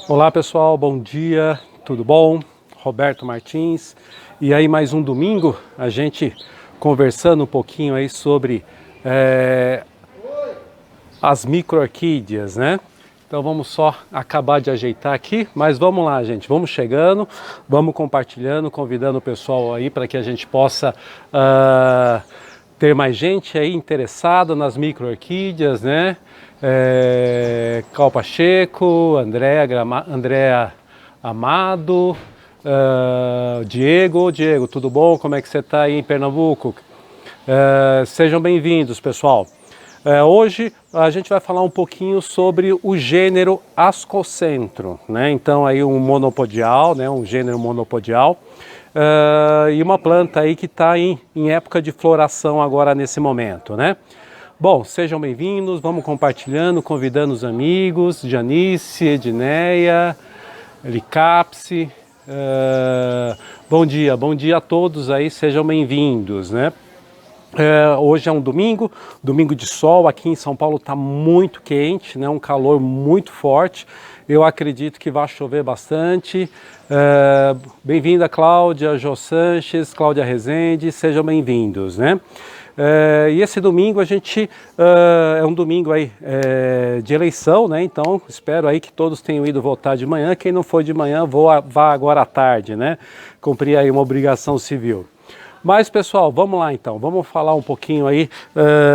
Olá pessoal, bom dia, tudo bom? Roberto Martins. E aí mais um domingo, a gente conversando um pouquinho aí sobre as micro-orquídeas, né? Então vamos só acabar de ajeitar aqui, mas vamos lá gente, vamos chegando, vamos compartilhando, convidando o pessoal aí para que a gente possa ter mais gente aí interessada nas micro-orquídeas, né? Cal Pacheco, Andréa Amado, Diego, tudo bom? Como é que você está aí em Pernambuco? Sejam bem-vindos, pessoal. Hoje a gente vai falar um pouquinho sobre o gênero Ascocentro, né? Então aí um monopodial, né? Um gênero monopodial. E uma planta aí que está em época de floração agora nesse momento, né? Bom, sejam bem-vindos, vamos compartilhando, convidando os amigos, Janice, Edneia, Licapse, bom dia a todos aí, sejam bem-vindos, né? Hoje é um domingo de sol, aqui em São Paulo está muito quente, né? Um calor muito forte, eu acredito que vai chover bastante. Bem-vinda Cláudia, Jô Sanches, Cláudia Rezende, sejam bem-vindos, né? E esse domingo a gente é um domingo aí de eleição, né? Então espero aí que todos tenham ido votar de manhã. Quem não foi de manhã, vá agora à tarde, né? Cumprir aí uma obrigação civil. Mas pessoal, vamos lá então, vamos falar um pouquinho aí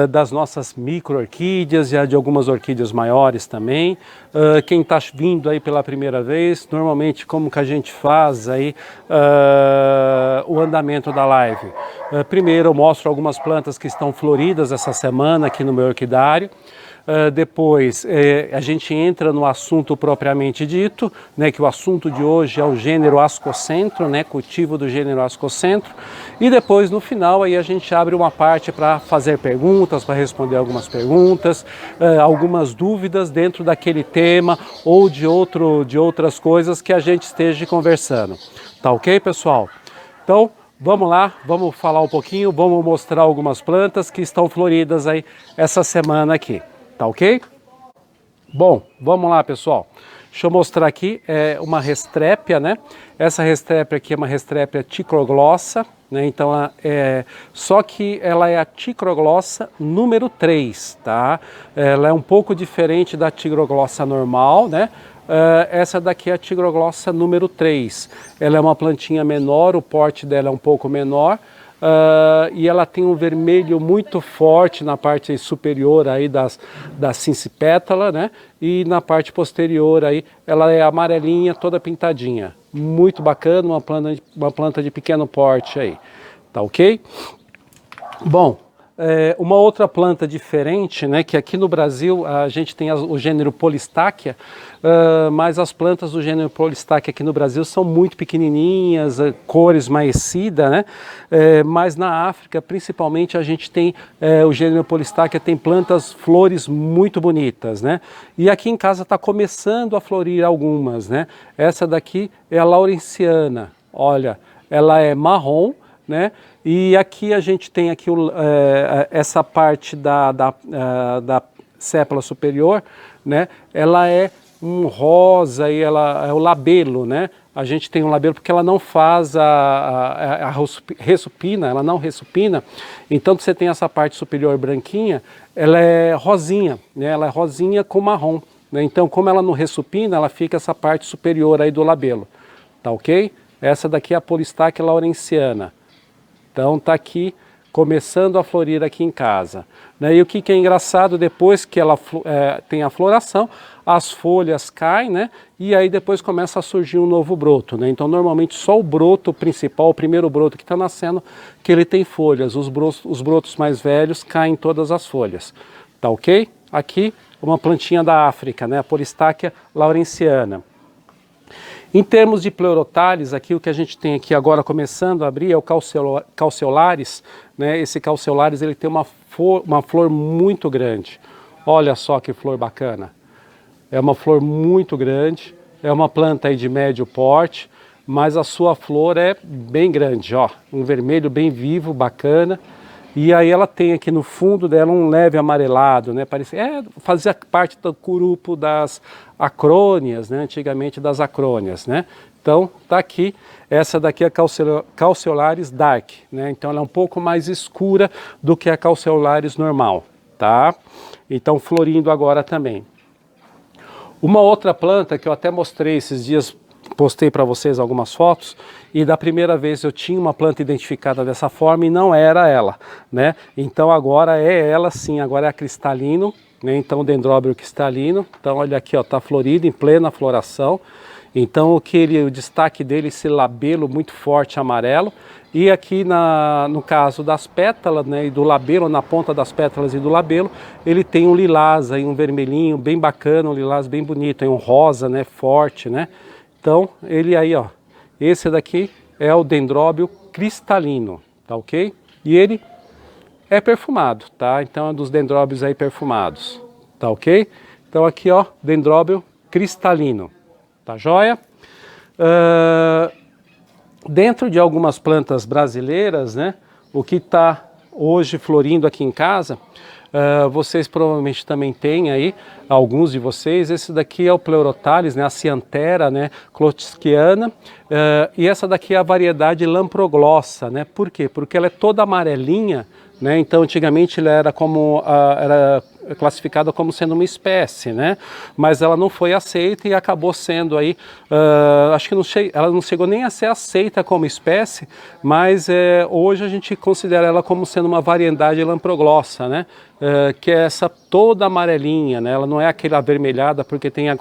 das nossas micro-orquídeas e de algumas orquídeas maiores também. Quem está vindo aí pela primeira vez, normalmente como que a gente faz aí o andamento da live? Primeiro eu mostro algumas plantas que estão floridas essa semana aqui no meu orquidário. Depois a gente entra no assunto propriamente dito, né, que o assunto de hoje é o gênero Ascocentro, né, cultivo do gênero Ascocentro, e depois no final aí a gente abre uma parte para fazer perguntas, para responder algumas perguntas, algumas dúvidas dentro daquele tema ou de outras coisas que a gente esteja conversando. Tá ok, pessoal? Então vamos lá, vamos falar um pouquinho, vamos mostrar algumas plantas que estão floridas aí essa semana aqui. Tá ok? Bom, vamos lá pessoal. Deixa eu mostrar aqui uma restrépia, né? Essa restrépia aqui é uma restrépia ticroglossa, né? Então, só que ela é a ticroglossa número 3, tá? Ela é um pouco diferente da ticroglossa normal, né? Essa daqui é a ticroglossa número 3. Ela é uma plantinha menor, o porte dela é um pouco menor. E ela tem um vermelho muito forte na parte superior aí da sincipétala, né? E na parte posterior aí ela é amarelinha, toda pintadinha. Muito bacana, uma planta de pequeno porte aí, tá ok? Bom, uma outra planta diferente, né, que aqui no Brasil a gente tem o gênero Polistachya, mas as plantas do gênero Polistachya aqui no Brasil são muito pequenininhas, cores maecida, né? Mas na África, principalmente, a gente tem o gênero Polistachya, tem plantas, flores muito bonitas, né? E aqui em casa está começando a florir algumas, né? Essa daqui é a Lawrenciana, olha, ela é marrom, né? E aqui a gente tem aqui essa parte da sépala superior, né? Ela é um rosa e ela é o labelo, né? A gente tem um labelo porque ela não faz a ressupina, ela não ressupina. Então você tem essa parte superior branquinha, ela é rosinha, né? Ela é rosinha com marrom, né? Então como ela não ressupina, ela fica essa parte superior aí do labelo, tá ok? Essa daqui é a Polistachya lawrenciana. Então está aqui, começando a florir aqui em casa. Né? E o que é engraçado, depois que ela tem a floração, as folhas caem, né? E aí depois começa a surgir um novo broto. Né? Então normalmente só o broto principal, o primeiro broto que está nascendo, que ele tem folhas. Os brotos mais velhos caem todas as folhas. Tá ok? Aqui uma plantinha da África, né? A Polistachya lawrenciana. Em termos de Pleurothales, aqui o que a gente tem aqui agora começando a abrir é o Calceolaris, né? Esse Calceolaris ele tem uma flor muito grande. Olha só que flor bacana. É uma flor muito grande, é uma planta aí de médio porte, mas a sua flor é bem grande, ó. Um vermelho bem vivo, bacana. E aí ela tem aqui no fundo dela um leve amarelado, né? Fazia parte do grupo das acrônias, né? Antigamente das acrônias, né? Então tá aqui, essa daqui é a Calceolaris dark, né? Então ela é um pouco mais escura do que a Calceolaris normal, tá? Então florindo agora também. Uma outra planta que eu até mostrei esses dias, postei para vocês algumas fotos, e da primeira vez eu tinha uma planta identificada dessa forma e não era ela, né? Então agora é ela sim, agora é a cristalino, né? Então o dendróbio cristalino, então olha aqui, ó, tá florido em plena floração. Então o destaque dele é esse labelo muito forte amarelo, e aqui no caso das pétalas, né, e do labelo, na ponta das pétalas e do labelo, ele tem um lilás aí, um vermelhinho bem bacana, um lilás bem bonito, aí um rosa, né, forte, né? Então ele aí, ó, esse daqui é o dendróbio cristalino, tá ok? E ele é perfumado, tá? Então é dos dendróbios aí perfumados, tá ok? Então aqui, ó, dendróbio cristalino, tá joia? Dentro de algumas plantas brasileiras, né, o que está hoje florindo aqui em casa, vocês provavelmente também têm aí, alguns de vocês, esse daqui é o Pleurotalis, né, a Cyanthera, né, clotschiana, e essa daqui é a variedade Lamproglossa, né? Por quê? Porque ela é toda amarelinha, né? Então antigamente ela era classificada como sendo uma espécie, né? Mas ela não foi aceita e acabou sendo aí, acho que ela não chegou nem a ser aceita como espécie, mas hoje a gente considera ela como sendo uma variedade Lamproglossa, né? Que é essa toda amarelinha, né? Ela não é aquela avermelhada, porque tem a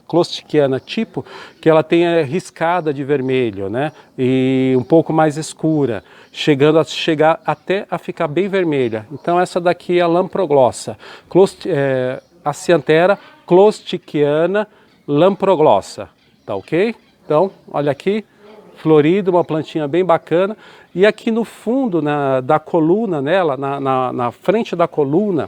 clostichiana tipo, que ela tem riscada de vermelho, né? E um pouco mais escura, chegando a chegar até a ficar bem vermelha. Então essa daqui é a Lamproglossa, a Cyanthera clostichiana Lamproglossa, tá ok? Então olha aqui, florido, uma plantinha bem bacana. E aqui no fundo da coluna nela, na frente da coluna,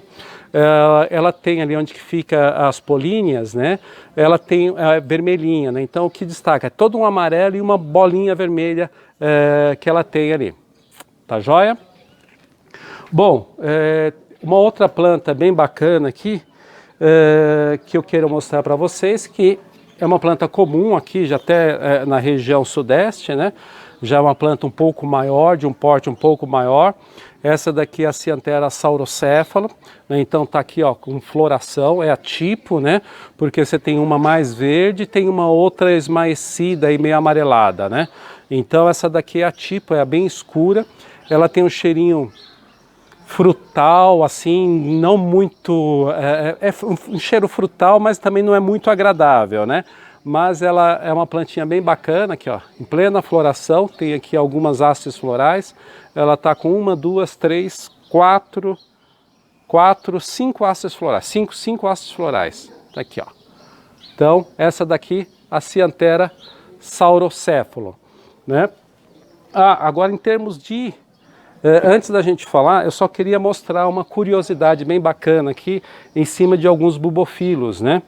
ela tem ali onde que fica as políneas, né? Ela tem vermelhinha, né? Então o que destaca é todo um amarelo e uma bolinha vermelha que ela tem ali, tá joia? Bom, uma outra planta bem bacana aqui que eu quero mostrar para vocês, que é uma planta comum aqui, já até na região sudeste, né? Já é uma planta um pouco maior, de um porte um pouco maior. Essa daqui é a Cyanthera saurocéfala, né? Então tá aqui, ó, com floração, é a tipo, né? Porque você tem uma mais verde e tem uma outra esmaecida e meio amarelada, né? Então essa daqui é a tipo, é a bem escura. Ela tem um cheirinho frutal, assim, não muito, é um cheiro frutal, mas também não é muito agradável, né? Mas ela é uma plantinha bem bacana aqui, ó, em plena floração, tem aqui algumas hastes florais, ela tá com 1, 2, 3, 4, 5 hastes florais, 5 hastes florais, tá aqui, ó. Então, essa daqui, a Cyanthera saurocéfalo, né? Agora em termos de antes da gente falar, eu só queria mostrar uma curiosidade bem bacana aqui em cima de alguns bubofilos, né?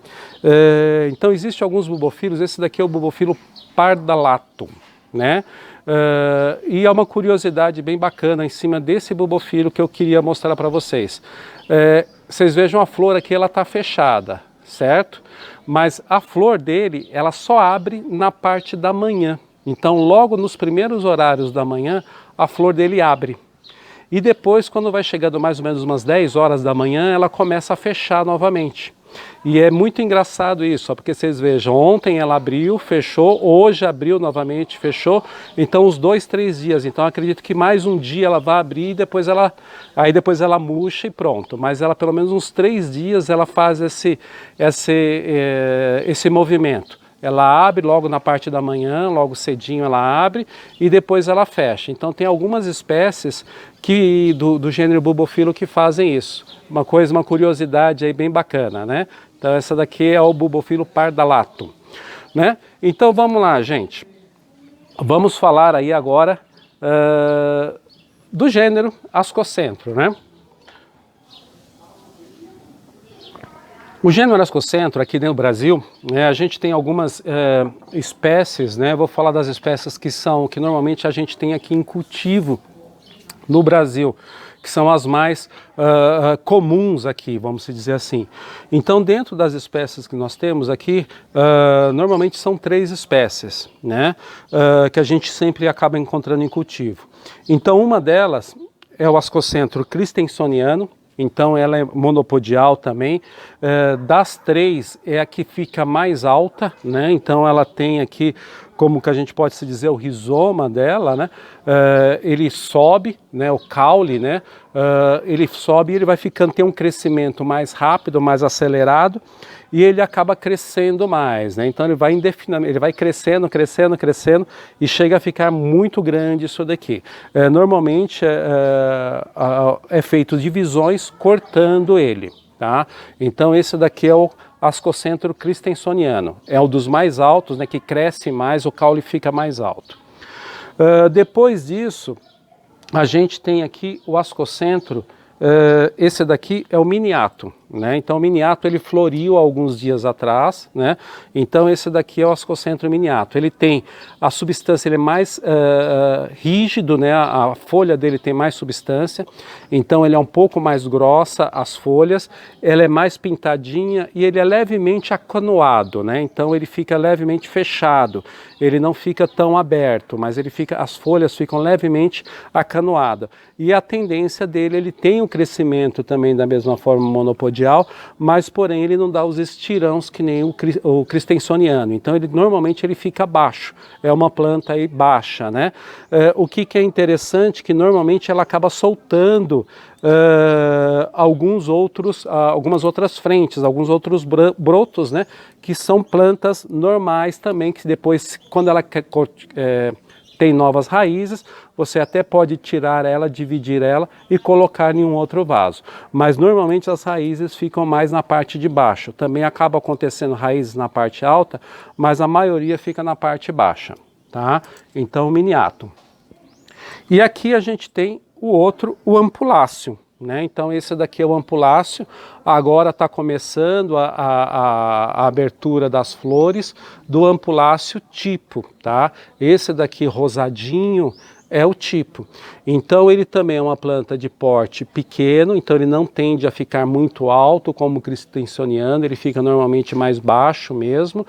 Então existem alguns bubofilos, esse daqui é o bubofilo pardalatum, né? E é uma curiosidade bem bacana em cima desse bubofilo que eu queria mostrar para vocês. Vocês vejam a flor aqui, ela está fechada, certo? Mas a flor dele, ela só abre na parte da manhã. Então logo nos primeiros horários da manhã, a flor dele abre. E depois, quando vai chegando mais ou menos umas 10 horas da manhã, ela começa a fechar novamente. E é muito engraçado isso, porque vocês vejam, ontem ela abriu, fechou, hoje abriu novamente, fechou. Então os 2, 3 dias, então acredito que mais um dia ela vai abrir e depois ela murcha e pronto. Mas ela pelo menos uns 3 dias ela faz esse movimento. Ela abre logo na parte da manhã, logo cedinho ela abre e depois ela fecha. Então tem algumas espécies do gênero bubofilo que fazem isso. Uma curiosidade aí bem bacana, né? Então essa daqui é o bubofilo pardalatum, né? Então vamos lá, gente. Vamos falar aí agora do gênero Ascocentro, né? O gênero Ascocentro aqui no Brasil, né, a gente tem algumas espécies, né, vou falar das espécies que normalmente a gente tem aqui em cultivo no Brasil, que são as mais comuns aqui, vamos dizer assim. Então, dentro das espécies que nós temos aqui, normalmente são 3 espécies, né, que a gente sempre acaba encontrando em cultivo. Então, uma delas é o Ascocentro christensoniano. Então ela é monopodial também. Das 3 é a que fica mais alta, né? Então ela tem aqui, como que a gente pode se dizer, o rizoma dela, né? Ele sobe, né? O caule, né? Ele sobe e ele vai ficando, tem um crescimento mais rápido, mais acelerado, e ele acaba crescendo mais, né? Então ele vai indefinidamente, ele vai crescendo, crescendo, crescendo, e chega a ficar muito grande isso daqui. Normalmente é feito divisões cortando ele, tá? Então esse daqui é o Ascocentro christensoniano, é um dos mais altos, né? Que cresce mais, o caule fica mais alto. Depois disso, a gente tem aqui o Ascocentro. Esse daqui é o miniato, né? Então o miniato ele floriu alguns dias atrás, né? Então esse daqui é o Ascocentro miniato. Ele tem a substância, ele é mais rígido, né? A folha dele tem mais substância, então ele é um pouco mais grossa, as folhas, ela é mais pintadinha e ele é levemente acanoado, né? Então ele fica levemente fechado, ele não fica tão aberto, mas ele fica, as folhas ficam levemente acanoadas. E a tendência dele, ele tem um crescimento também da mesma forma monopodial, mas porém ele não dá os estirões que nem o christensoniano. Então ele normalmente ele fica baixo, é uma planta aí baixa, né? O que é interessante, que normalmente ela acaba soltando algumas outras frentes, alguns outros brotos, né? Que são plantas normais também, que depois, quando ela tem novas raízes, você até pode tirar ela, dividir ela e colocar em um outro vaso. Mas normalmente as raízes ficam mais na parte de baixo. Também acaba acontecendo raízes na parte alta, mas a maioria fica na parte baixa, tá? Então o miniato. E aqui a gente tem o outro, o ampuláceo, né? Então esse daqui é o ampuláceo, agora está começando a abertura das flores do ampuláceo tipo, tá? Esse daqui rosadinho é o tipo. Então ele também é uma planta de porte pequeno, então ele não tende a ficar muito alto como o christensoniano, ele fica normalmente mais baixo mesmo,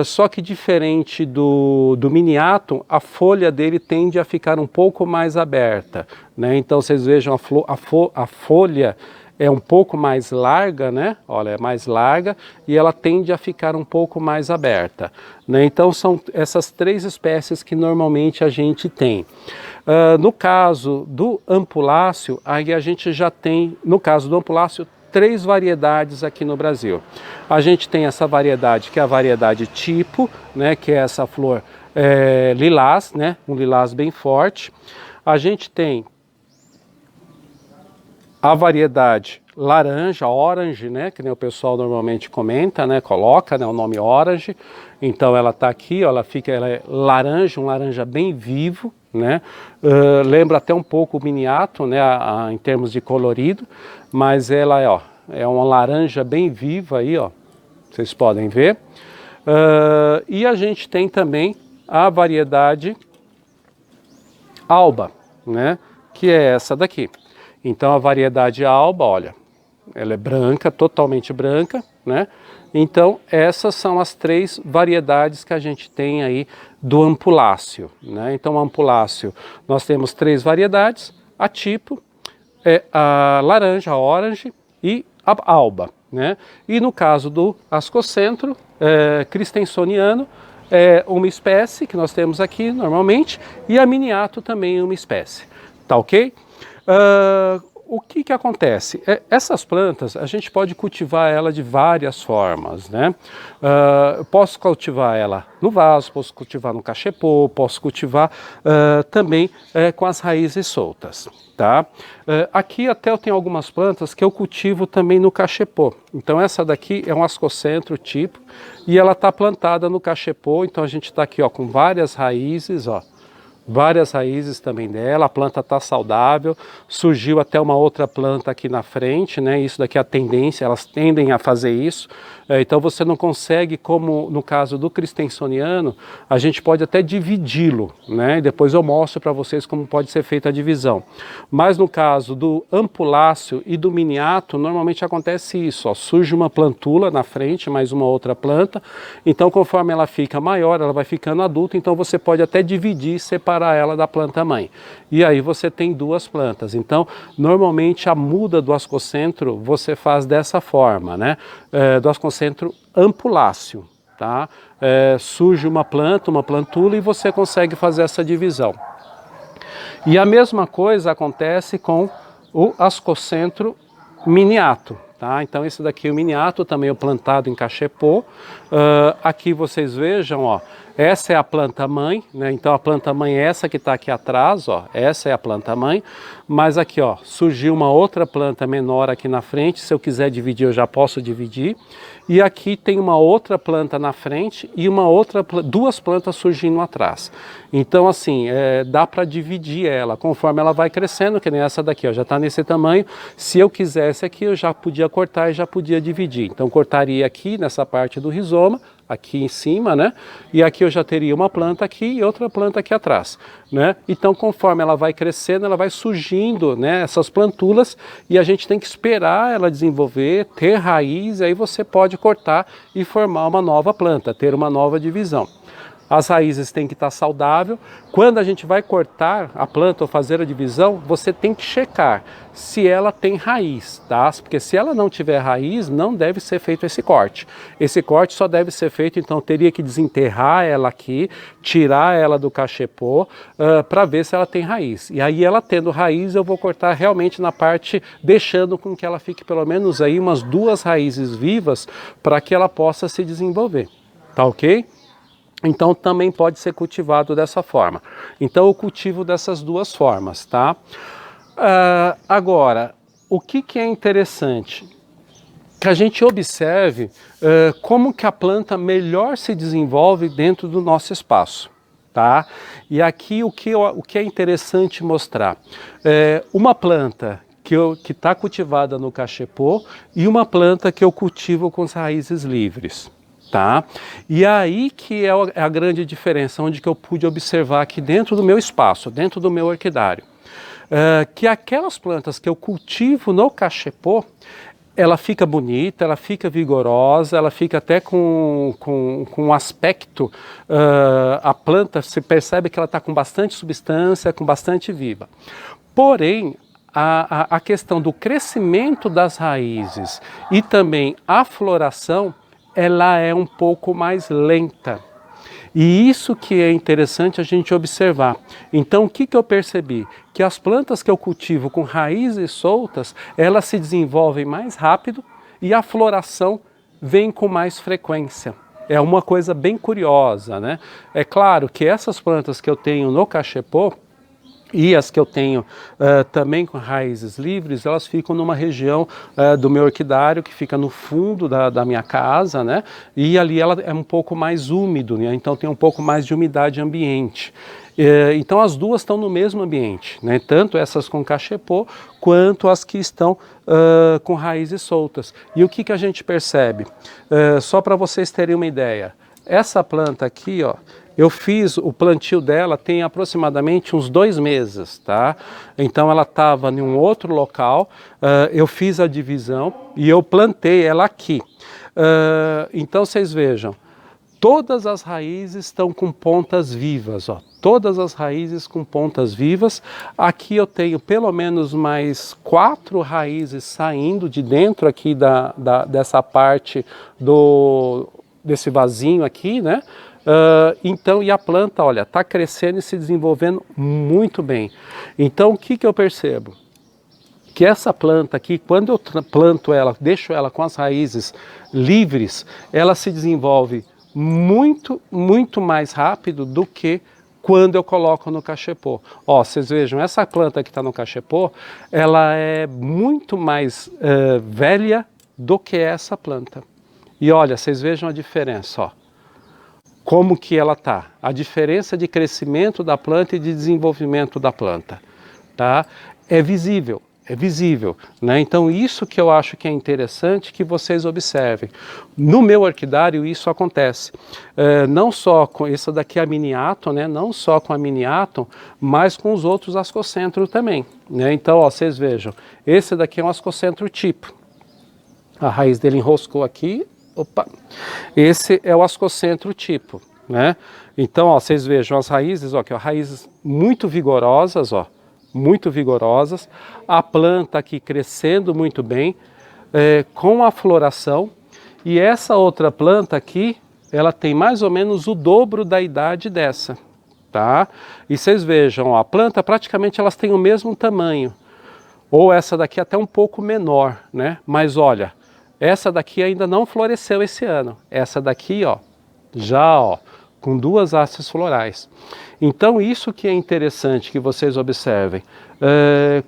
só que diferente do miniato, a folha dele tende a ficar um pouco mais aberta, né? Então vocês vejam a folha é um pouco mais larga, né? Olha, é mais larga e ela tende a ficar um pouco mais aberta, né? Então são essas 3 espécies que normalmente a gente tem. No caso do ampuláceo, aí a gente já tem, no caso do ampuláceo, 3 variedades aqui no Brasil. A gente tem essa variedade que é a variedade tipo, né? Que é essa flor lilás, né? Um lilás bem forte. A gente tem a variedade laranja, orange, né, que nem o pessoal normalmente comenta, né, coloca, né, o nome orange. Então ela está aqui, ó, ela é laranja, um laranja bem vivo, né, lembra até um pouco o miniato, né, em termos de colorido, mas ela é uma laranja bem viva aí, ó, vocês podem ver. E a gente tem também a variedade alba, né, que é essa daqui. Então a variedade alba, olha, ela é branca, totalmente branca, né? Então essas são as 3 variedades que a gente tem aí do ampuláceo, né? Então o ampuláceo, nós temos 3 variedades, a tipo, a laranja, a orange e a alba, né? E no caso do Ascocentro christensoniano, é uma espécie que nós temos aqui normalmente, e a miniato também é uma espécie, tá ok? O que acontece? Essas plantas, a gente pode cultivar ela de várias formas, né? Eu posso cultivar ela no vaso, posso cultivar no cachepô, posso cultivar também com as raízes soltas, tá? Aqui até eu tenho algumas plantas que eu cultivo também no cachepô. Então essa daqui é um Ascocentro tipo, e ela está plantada no cachepô, então a gente está aqui, ó, com várias raízes, ó. várias raízes também dela, a planta está saudável, surgiu até uma outra planta aqui na frente, né? Isso daqui é a tendência, elas tendem a fazer isso. Então você não consegue, como no caso do Christensoniano, a gente pode até dividi-lo, né? Depois eu mostro para vocês como pode ser feita a divisão. Mas no caso do ampuláceo e do miniato, normalmente acontece isso, ó, surge uma plantula na frente, mais uma outra planta, então conforme ela fica maior, ela vai ficando adulta, então você pode até dividir e separar ela da planta mãe. E aí você tem duas plantas. Então, normalmente a muda do ascocentro você faz dessa forma, né? Do ascocentro ampuláceo, tá? Surge uma planta, uma plantula e você consegue fazer essa divisão. E a mesma coisa acontece com o ascocentro miniato, tá? Então esse daqui é o miniato, também é plantado em cachepô. Aqui vocês vejam, ó, essa é a planta mãe, né? Então a planta mãe é essa que está aqui atrás, ó, essa é a planta mãe, mas aqui, ó, surgiu uma outra planta menor aqui na frente, se eu quiser dividir eu já posso dividir, e aqui tem uma outra planta na frente e duas plantas surgindo atrás. Então assim, dá para dividir ela, conforme ela vai crescendo, que nem essa daqui, ó, já está nesse tamanho, se eu quisesse aqui eu já podia cortar e já podia dividir, então cortaria aqui nessa parte do rizoma, aqui em cima, né? E aqui eu já teria uma planta aqui e outra planta aqui atrás, né? Então, conforme ela vai crescendo, ela vai surgindo, né? Essas plantulas e a gente tem que esperar ela desenvolver, ter raiz, e aí você pode cortar e formar uma nova planta, ter uma nova divisão. As raízes têm que estar saudáveis. Quando a gente vai cortar a planta ou fazer a divisão, você tem que checar se ela tem raiz, tá? Porque se ela não tiver raiz, não deve ser feito esse corte. Esse corte só deve ser feito, então teria que desenterrar ela aqui, tirar ela do cachepô, para ver se ela tem raiz. E aí ela tendo raiz, eu vou cortar realmente na parte, deixando com que ela fique pelo menos aí umas 2 raízes vivas, para que ela possa se desenvolver, tá ok? Então também pode ser cultivado dessa forma. Então eu cultivo dessas duas formas, tá? Agora, o que é interessante? Que a gente observe como que a planta melhor se desenvolve dentro do nosso espaço, tá? E aqui o que é interessante mostrar? Uma planta que está cultivada no cachepô e uma planta que eu cultivo com as raízes livres. Tá? E aí que é a grande diferença, onde que eu pude observar aqui dentro do meu espaço, dentro do meu orquidário, que aquelas plantas que eu cultivo no cachepô, ela fica bonita, ela fica vigorosa, ela fica até com um aspecto, a planta se percebe que ela está com bastante substância, com bastante viva. Porém, a questão do crescimento das raízes e também a floração, ela é um pouco mais lenta. E isso que é interessante a gente observar. Então, o que eu percebi? Que as plantas que eu cultivo com raízes soltas, elas se desenvolvem mais rápido e a floração vem com mais frequência. É uma coisa bem curiosa, né? É claro que essas plantas que eu tenho no cachepô, e as que eu tenho também com raízes livres, elas ficam numa região do meu orquidário, que fica no fundo da minha casa, né? E ali ela é um pouco mais úmido, né? Então tem um pouco mais de umidade ambiente. Então as duas estão no mesmo ambiente, né? Tanto essas com cachepô, quanto as que estão com raízes soltas. E o que a gente percebe? Só para vocês terem uma ideia, essa planta aqui, ó, eu fiz o plantio dela tem aproximadamente uns 2 meses, tá? Então ela estava em um outro local, eu fiz a divisão e eu plantei ela aqui. Então vocês vejam, todas as raízes estão com pontas vivas, ó. Todas as raízes com pontas vivas. Aqui eu tenho pelo menos mais 4 raízes saindo de dentro aqui dessa parte desse vasinho aqui, né? Então, e a planta, olha, está crescendo e se desenvolvendo muito bem. Então, o que eu percebo? Que essa planta aqui, quando eu planto ela, deixo ela com as raízes livres, ela se desenvolve muito, muito mais rápido do que quando eu coloco no cachepô. Ó, vocês vejam, essa planta que está no cachepô, ela é muito mais velha do que essa planta. E olha, vocês vejam a diferença, ó. como que ela está, a diferença de crescimento da planta e de desenvolvimento da planta, tá? É visível, né? Então isso que eu acho que é interessante que vocês observem. No meu orquidário isso acontece, não só com essa daqui a miniatom, né? Não só com a miniatom, mas com os outros ascocentro também, né? Então ó, vocês vejam, esse daqui é um ascocentro tipo, a raiz dele enroscou aqui. Opa, esse é o ascocentro tipo, né? Então, ó, vocês vejam as raízes, ó, que ó, raízes muito vigorosas, ó, muito vigorosas. A planta aqui crescendo muito bem, com a floração. E essa outra planta aqui, ela tem mais ou menos o dobro da idade dessa, tá? E vocês vejam, ó, a planta praticamente elas têm o mesmo tamanho. Ou essa daqui até um pouco menor, né? Mas olha, essa daqui ainda não floresceu esse ano. Essa daqui, ó, já, ó, com 2 hastes florais. Então isso que é interessante que vocês observem,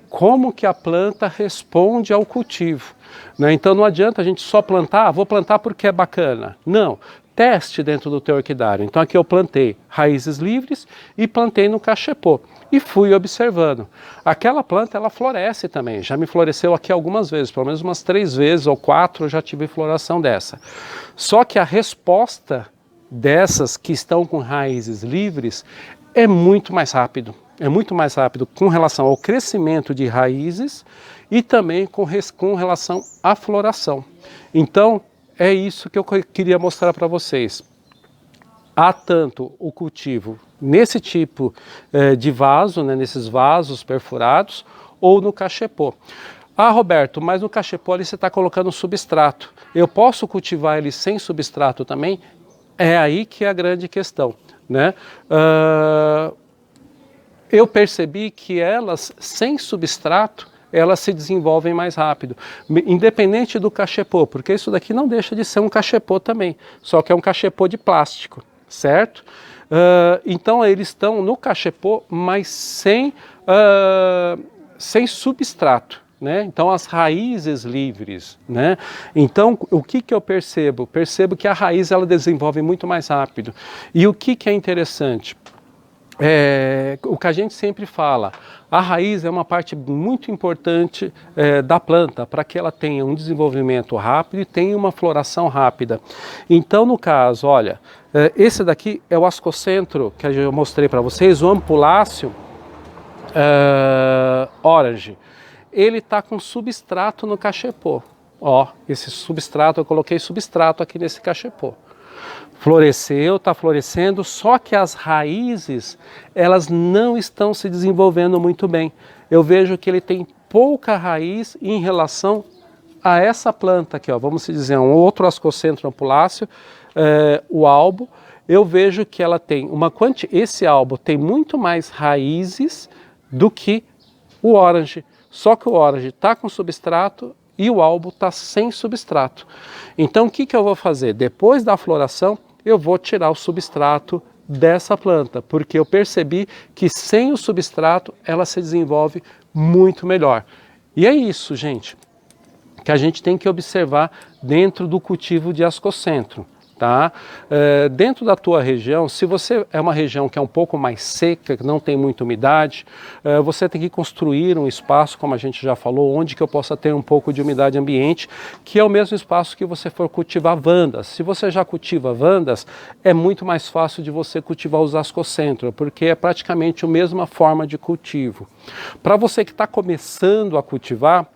como que a planta responde ao cultivo, né? Então não adianta a gente só plantar, vou plantar porque é bacana. Não, teste dentro do teu orquidário. Então aqui eu plantei raízes livres e plantei no cachepô. E fui observando. Aquela planta, ela floresce também. Já me floresceu aqui algumas vezes, pelo menos umas 3 vezes ou 4 eu já tive floração dessa. Só que a resposta dessas que estão com raízes livres é muito mais rápido. É muito mais rápido com relação ao crescimento de raízes e também com relação à floração. Então, é isso que eu queria mostrar para vocês. Há tanto o cultivo nesse tipo de vaso, né, nesses vasos perfurados, ou no cachepô. Ah, Roberto, mas no cachepô ali você está colocando substrato. Eu posso cultivar ele sem substrato também? É aí que é a grande questão, né? Eu percebi que elas, sem substrato, elas se desenvolvem mais rápido, independente do cachepô, porque isso daqui não deixa de ser um cachepô também, só que é um cachepô de plástico, certo? Então eles estão no cachepô, mas sem substrato, né? Então as raízes livres, né? Então o que eu percebo? Percebo que a raiz ela desenvolve muito mais rápido. E o que é interessante? O que a gente sempre fala, a raiz é uma parte muito importante da planta para que ela tenha um desenvolvimento rápido e tenha uma floração rápida. Então, no caso, olha, esse daqui é o ascocentro que eu mostrei para vocês, o ampuláceo orange. Ele está com substrato no cachepô. Ó, esse substrato, eu coloquei substrato aqui nesse cachepô. Floresceu, está florescendo, só que as raízes, elas não estão se desenvolvendo muito bem. Eu vejo que ele tem pouca raiz em relação a essa planta aqui, ó, vamos dizer, um outro ascocentro ampuláceo, o albo. Eu vejo que ela tem esse albo tem muito mais raízes do que o orange. Só que o orange está com substrato e o albo está sem substrato. Então o que eu vou fazer? Depois da floração, eu vou tirar o substrato dessa planta, porque eu percebi que sem o substrato ela se desenvolve muito melhor. E é isso, gente, que a gente tem que observar dentro do cultivo de ascocentro. Tá? Dentro da tua região, se você é uma região que é um pouco mais seca, que não tem muita umidade, você tem que construir um espaço, como a gente já falou, onde que eu possa ter um pouco de umidade ambiente, que é o mesmo espaço que você for cultivar vandas. Se você já cultiva vandas, é muito mais fácil de você cultivar os ascocentro, porque é praticamente a mesma forma de cultivo. Para você que está começando a cultivar,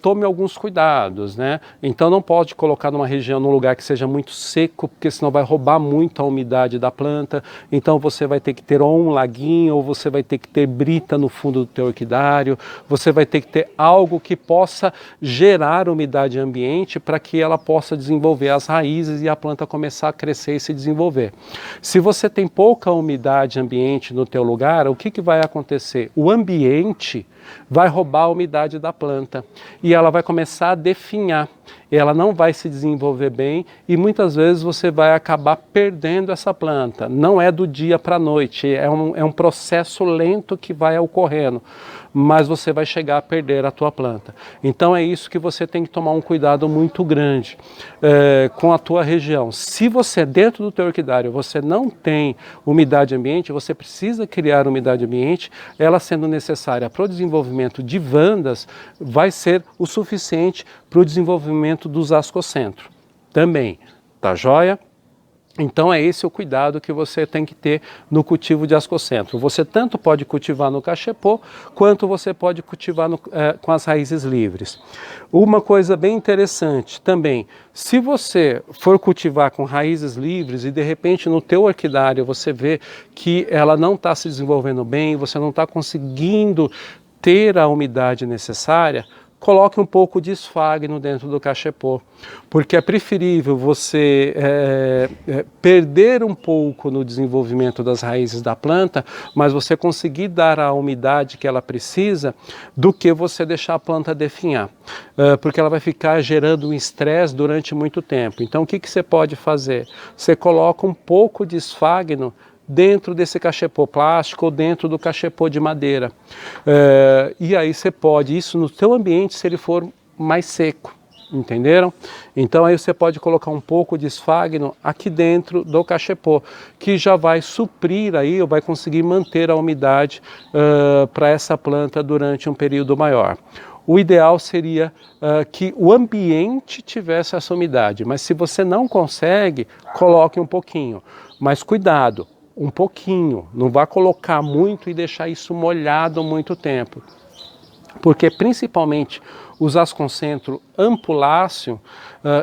tome alguns cuidados, né? Então não pode colocar numa região, num lugar que seja muito seco, porque senão vai roubar muito a umidade da planta. Então você vai ter que ter ou um laguinho, ou você vai ter que ter brita no fundo do teu orquidário, você vai ter que ter algo que possa gerar umidade ambiente para que ela possa desenvolver as raízes e a planta começar a crescer e se desenvolver. Se você tem pouca umidade ambiente no teu lugar, o que vai acontecer? O ambiente vai roubar a umidade da planta e ela vai começar a definhar. ela não vai se desenvolver bem e muitas vezes você vai acabar perdendo essa planta. Não é do dia para a noite, é um processo lento que vai ocorrendo, mas você vai chegar a perder a tua planta. Então é isso que você tem que tomar um cuidado muito grande com a tua região. Se você, dentro do teu orquidário, você não tem umidade ambiente, você precisa criar umidade ambiente, ela sendo necessária para o desenvolvimento de vandas, vai ser o suficiente para o desenvolvimento dos ascocentros também, tá joia? Então é esse o cuidado que você tem que ter no cultivo de ascocentro. Você tanto pode cultivar no cachepô, quanto você pode cultivar com as raízes livres. Uma coisa bem interessante também, se você for cultivar com raízes livres e de repente no teu orquidário você vê que ela não está se desenvolvendo bem, você não está conseguindo ter a umidade necessária, coloque um pouco de esfagno dentro do cachepô, porque é preferível você perder um pouco no desenvolvimento das raízes da planta, mas você conseguir dar a umidade que ela precisa, do que você deixar a planta definhar, porque ela vai ficar gerando um estresse durante muito tempo. Então o que você pode fazer? Você coloca um pouco de esfagno dentro desse cachepô plástico ou dentro do cachepô de madeira. E aí você pode, isso no seu ambiente se ele for mais seco, entenderam? Então aí você pode colocar um pouco de esfagno aqui dentro do cachepô, que já vai suprir aí, ou vai conseguir manter a umidade para essa planta durante um período maior. O ideal seria que o ambiente tivesse essa umidade, mas se você não consegue, coloque um pouquinho, mas cuidado, um pouquinho, não vá colocar muito e deixar isso molhado muito tempo, porque principalmente os ascocentro ampuláceo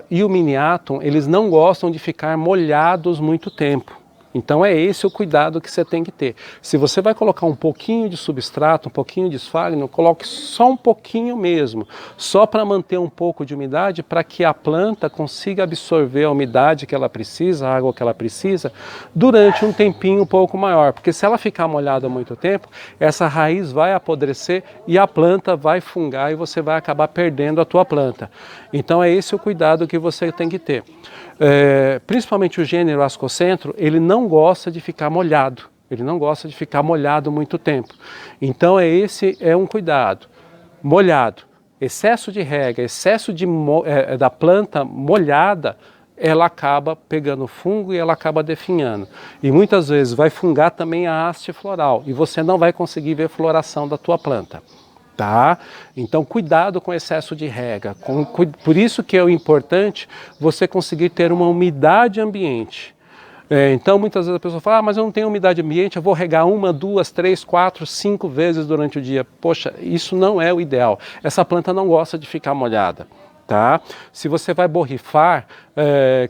e o miniatum, eles não gostam de ficar molhados muito tempo. Então é esse o cuidado que você tem que ter. Se você vai colocar um pouquinho de substrato, um pouquinho de esfagno, coloque só um pouquinho mesmo, só para manter um pouco de umidade, para que a planta consiga absorver a umidade que ela precisa, a água que ela precisa, durante um tempinho um pouco maior. Porque se ela ficar molhada há muito tempo, essa raiz vai apodrecer e a planta vai fungar e você vai acabar perdendo a tua planta. Então é esse o cuidado que você tem que ter. Principalmente o gênero ascocentro, ele não gosta de ficar molhado, ele não gosta de ficar molhado muito tempo. Então esse é um cuidado. Molhado, excesso de rega, excesso da planta molhada, ela acaba pegando fungo e ela acaba definhando. E muitas vezes vai fungar também a haste floral e você não vai conseguir ver floração da tua planta. Tá? Então cuidado com excesso de rega, por isso que é importante você conseguir ter uma umidade ambiente. Então muitas vezes a pessoa fala, mas eu não tenho umidade ambiente, eu vou regar 1, 2, 3, 4, 5 vezes durante o dia. Poxa, isso não é o ideal, essa planta não gosta de ficar molhada. Tá? Se você vai borrifar,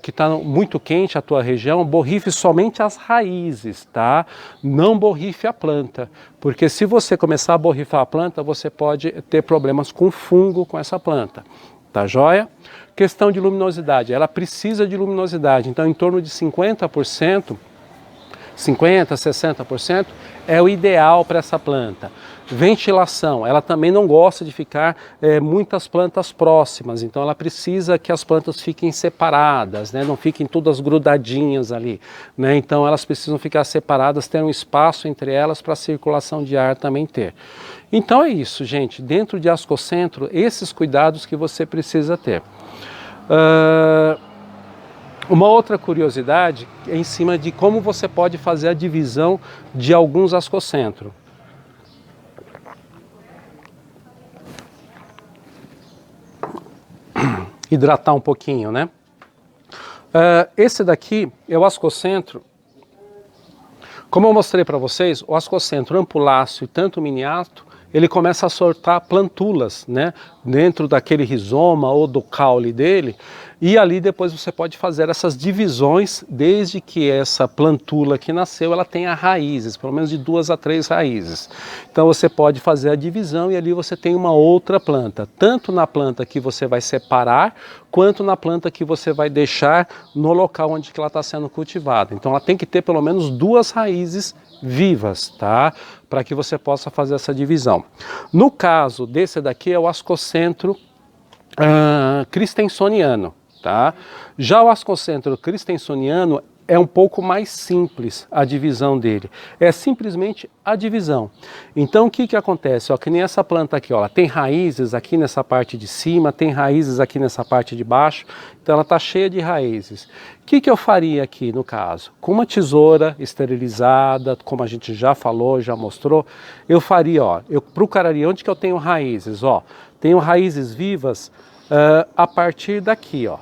que está muito quente a tua região, borrife somente as raízes, tá? Não borrife a planta, porque se você começar a borrifar a planta, você pode ter problemas com fungo com essa planta, tá joia? Questão de luminosidade, ela precisa de luminosidade, então em torno de 50%, 60% é o ideal para essa planta. Ventilação, ela também não gosta de ficar muitas plantas próximas, então ela precisa que as plantas fiquem separadas, né? Não fiquem todas grudadinhas ali, né? Então elas precisam ficar separadas, ter um espaço entre elas para a circulação de ar também ter. Então é isso, gente, dentro de ascocentro, esses cuidados que você precisa ter. Uma outra curiosidade é em cima de como você pode fazer a divisão de alguns ascocentro. Hidratar um pouquinho, né? Esse daqui é o ascocentro. Como eu mostrei para vocês, o ascocentro ampuláceo e tanto o miniatum, ele começa a soltar plantulas, né, dentro daquele rizoma ou do caule dele, e ali depois você pode fazer essas divisões, desde que essa plantula que nasceu, ela tenha raízes, pelo menos de 2 a 3 raízes. Então você pode fazer a divisão e ali você tem uma outra planta, tanto na planta que você vai separar, quanto na planta que você vai deixar no local onde ela está sendo cultivada. Então ela tem que ter pelo menos 2 raízes vivas, tá? Para que você possa fazer essa divisão. No caso desse daqui é o ascocentro Christensoniano, tá? Já o ascocentro christensoniano é um pouco mais simples a divisão dele, é simplesmente a divisão. Então o que acontece? Ó, que nem essa planta aqui, ó, ela tem raízes aqui nessa parte de cima, tem raízes aqui nessa parte de baixo, então ela está cheia de raízes. O que eu faria aqui no caso? Com uma tesoura esterilizada, como a gente já falou, já mostrou, eu faria, ó, eu procuraria onde que eu tenho raízes, ó, tenho raízes vivas a partir daqui, ó.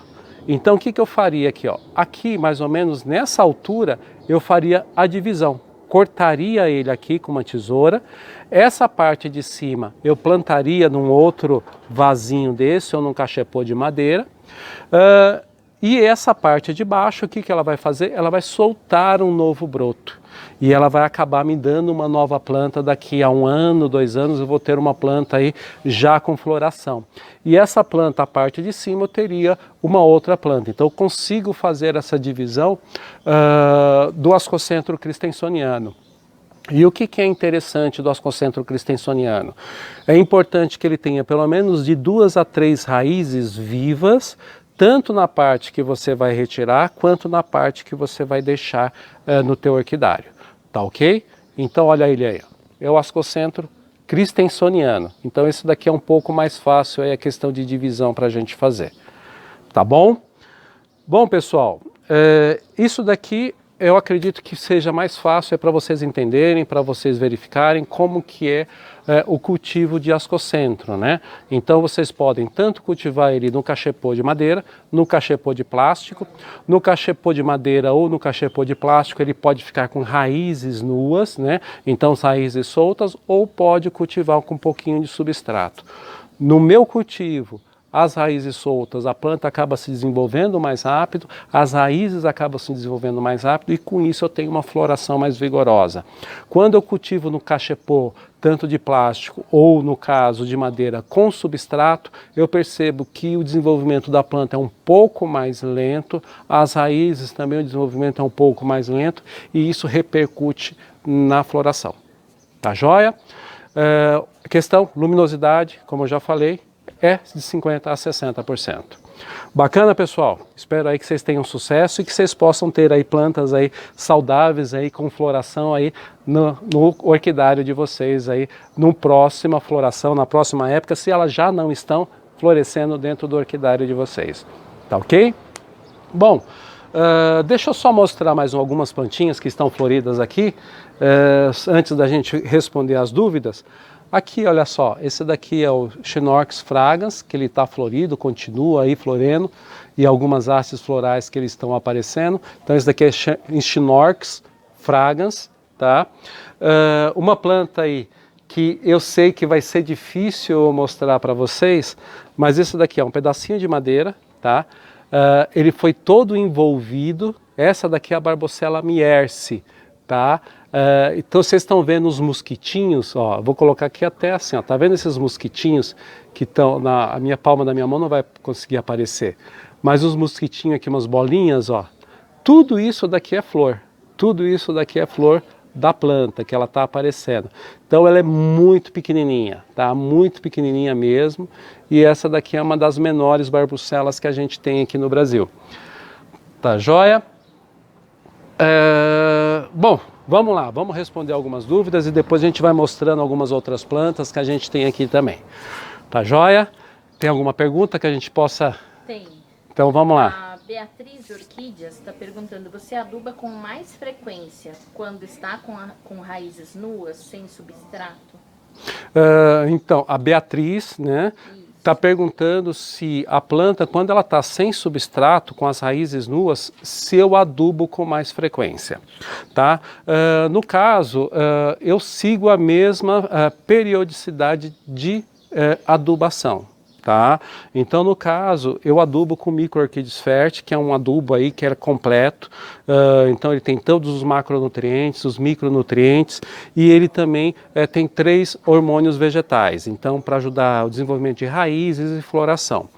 Então o que eu faria aqui, ó? Aqui mais ou menos nessa altura eu faria a divisão, cortaria ele aqui com uma tesoura, essa parte de cima eu plantaria num outro vasinho desse ou num cachepô de madeira, e essa parte de baixo, o que ela vai fazer? Ela vai soltar um novo broto e ela vai acabar me dando uma nova planta. Daqui a 1 ano, 2 anos eu vou ter uma planta aí já com floração. E essa planta, a parte de cima, eu teria uma outra planta. Então eu consigo fazer essa divisão do ascocentro christensoniano. E o que é interessante do ascocentro christensoniano? É importante que ele tenha pelo menos de 2 a 3 raízes vivas, tanto na parte que você vai retirar, quanto na parte que você vai deixar no teu orquidário, tá ok? Então olha ele aí, é o ascocentro christensoniano. Então esse daqui é um pouco mais fácil, aí a questão de divisão para a gente fazer, tá bom? Bom pessoal, isso daqui eu acredito que seja mais fácil para vocês entenderem, para vocês verificarem como que é o cultivo de ascocentro, né? Então vocês podem tanto cultivar ele no cachepô de madeira, no cachepô de plástico. No cachepô de madeira ou no cachepô de plástico ele pode ficar com raízes nuas, né? Então raízes soltas, ou pode cultivar com um pouquinho de substrato. No meu cultivo, as raízes soltas, a planta acaba se desenvolvendo mais rápido, as raízes acabam se desenvolvendo mais rápido e com isso eu tenho uma floração mais vigorosa. Quando eu cultivo no cachepô, tanto de plástico ou no caso de madeira com substrato, eu percebo que o desenvolvimento da planta é um pouco mais lento, as raízes também o desenvolvimento é um pouco mais lento e isso repercute na floração. Tá joia? Questão luminosidade, como eu já falei, é de 50% a 60%. Bacana, pessoal? Espero aí que vocês tenham sucesso e que vocês possam ter aí plantas aí saudáveis aí com floração aí no orquidário de vocês aí no próxima floração, na próxima época, se elas já não estão florescendo dentro do orquidário de vocês. Tá ok? Bom, deixa eu só mostrar mais algumas plantinhas que estão floridas aqui, antes da gente responder as dúvidas. Aqui, olha só, esse daqui é o Chinorchis fragans, que ele está florido, continua aí florendo, e algumas hastes florais que eles estão aparecendo. Então esse daqui é Chinorchis fragans, tá? Uma planta aí que eu sei que vai ser difícil eu mostrar para vocês, mas esse daqui é um pedacinho de madeira, tá? Ele foi todo envolvido, essa daqui é a Barbosella mierce, tá? Então vocês estão vendo os mosquitinhos, ó, vou colocar aqui até assim, ó, tá vendo esses mosquitinhos que estão na minha palma da minha mão, não vai conseguir aparecer, mas os mosquitinhos aqui, umas bolinhas, ó, tudo isso daqui é flor, tudo isso daqui é flor da planta que ela está aparecendo. Então ela é muito pequenininha, tá? Muito pequenininha mesmo, e essa daqui é uma das menores barbuscelas que a gente tem aqui no Brasil. Tá joia? Bom, vamos lá, vamos responder algumas dúvidas e depois a gente vai mostrando algumas outras plantas que a gente tem aqui também. Tá joia? Tem alguma pergunta que a gente possa... Tem. Então vamos lá. A Beatriz Orquídeas está perguntando, você aduba com mais frequência quando está com raízes nuas, sem substrato? Então, a Beatriz, né, está perguntando se a planta, quando ela está sem substrato, com as raízes nuas, se eu adubo com mais frequência, tá? No caso, eu sigo a mesma periodicidade de adubação. Tá? Então, no caso, eu adubo com micro-orquídeas fértil, que é um adubo aí que é completo, então ele tem todos os macronutrientes, os micronutrientes, e ele também tem 3 hormônios vegetais, então para ajudar o desenvolvimento de raízes e floração.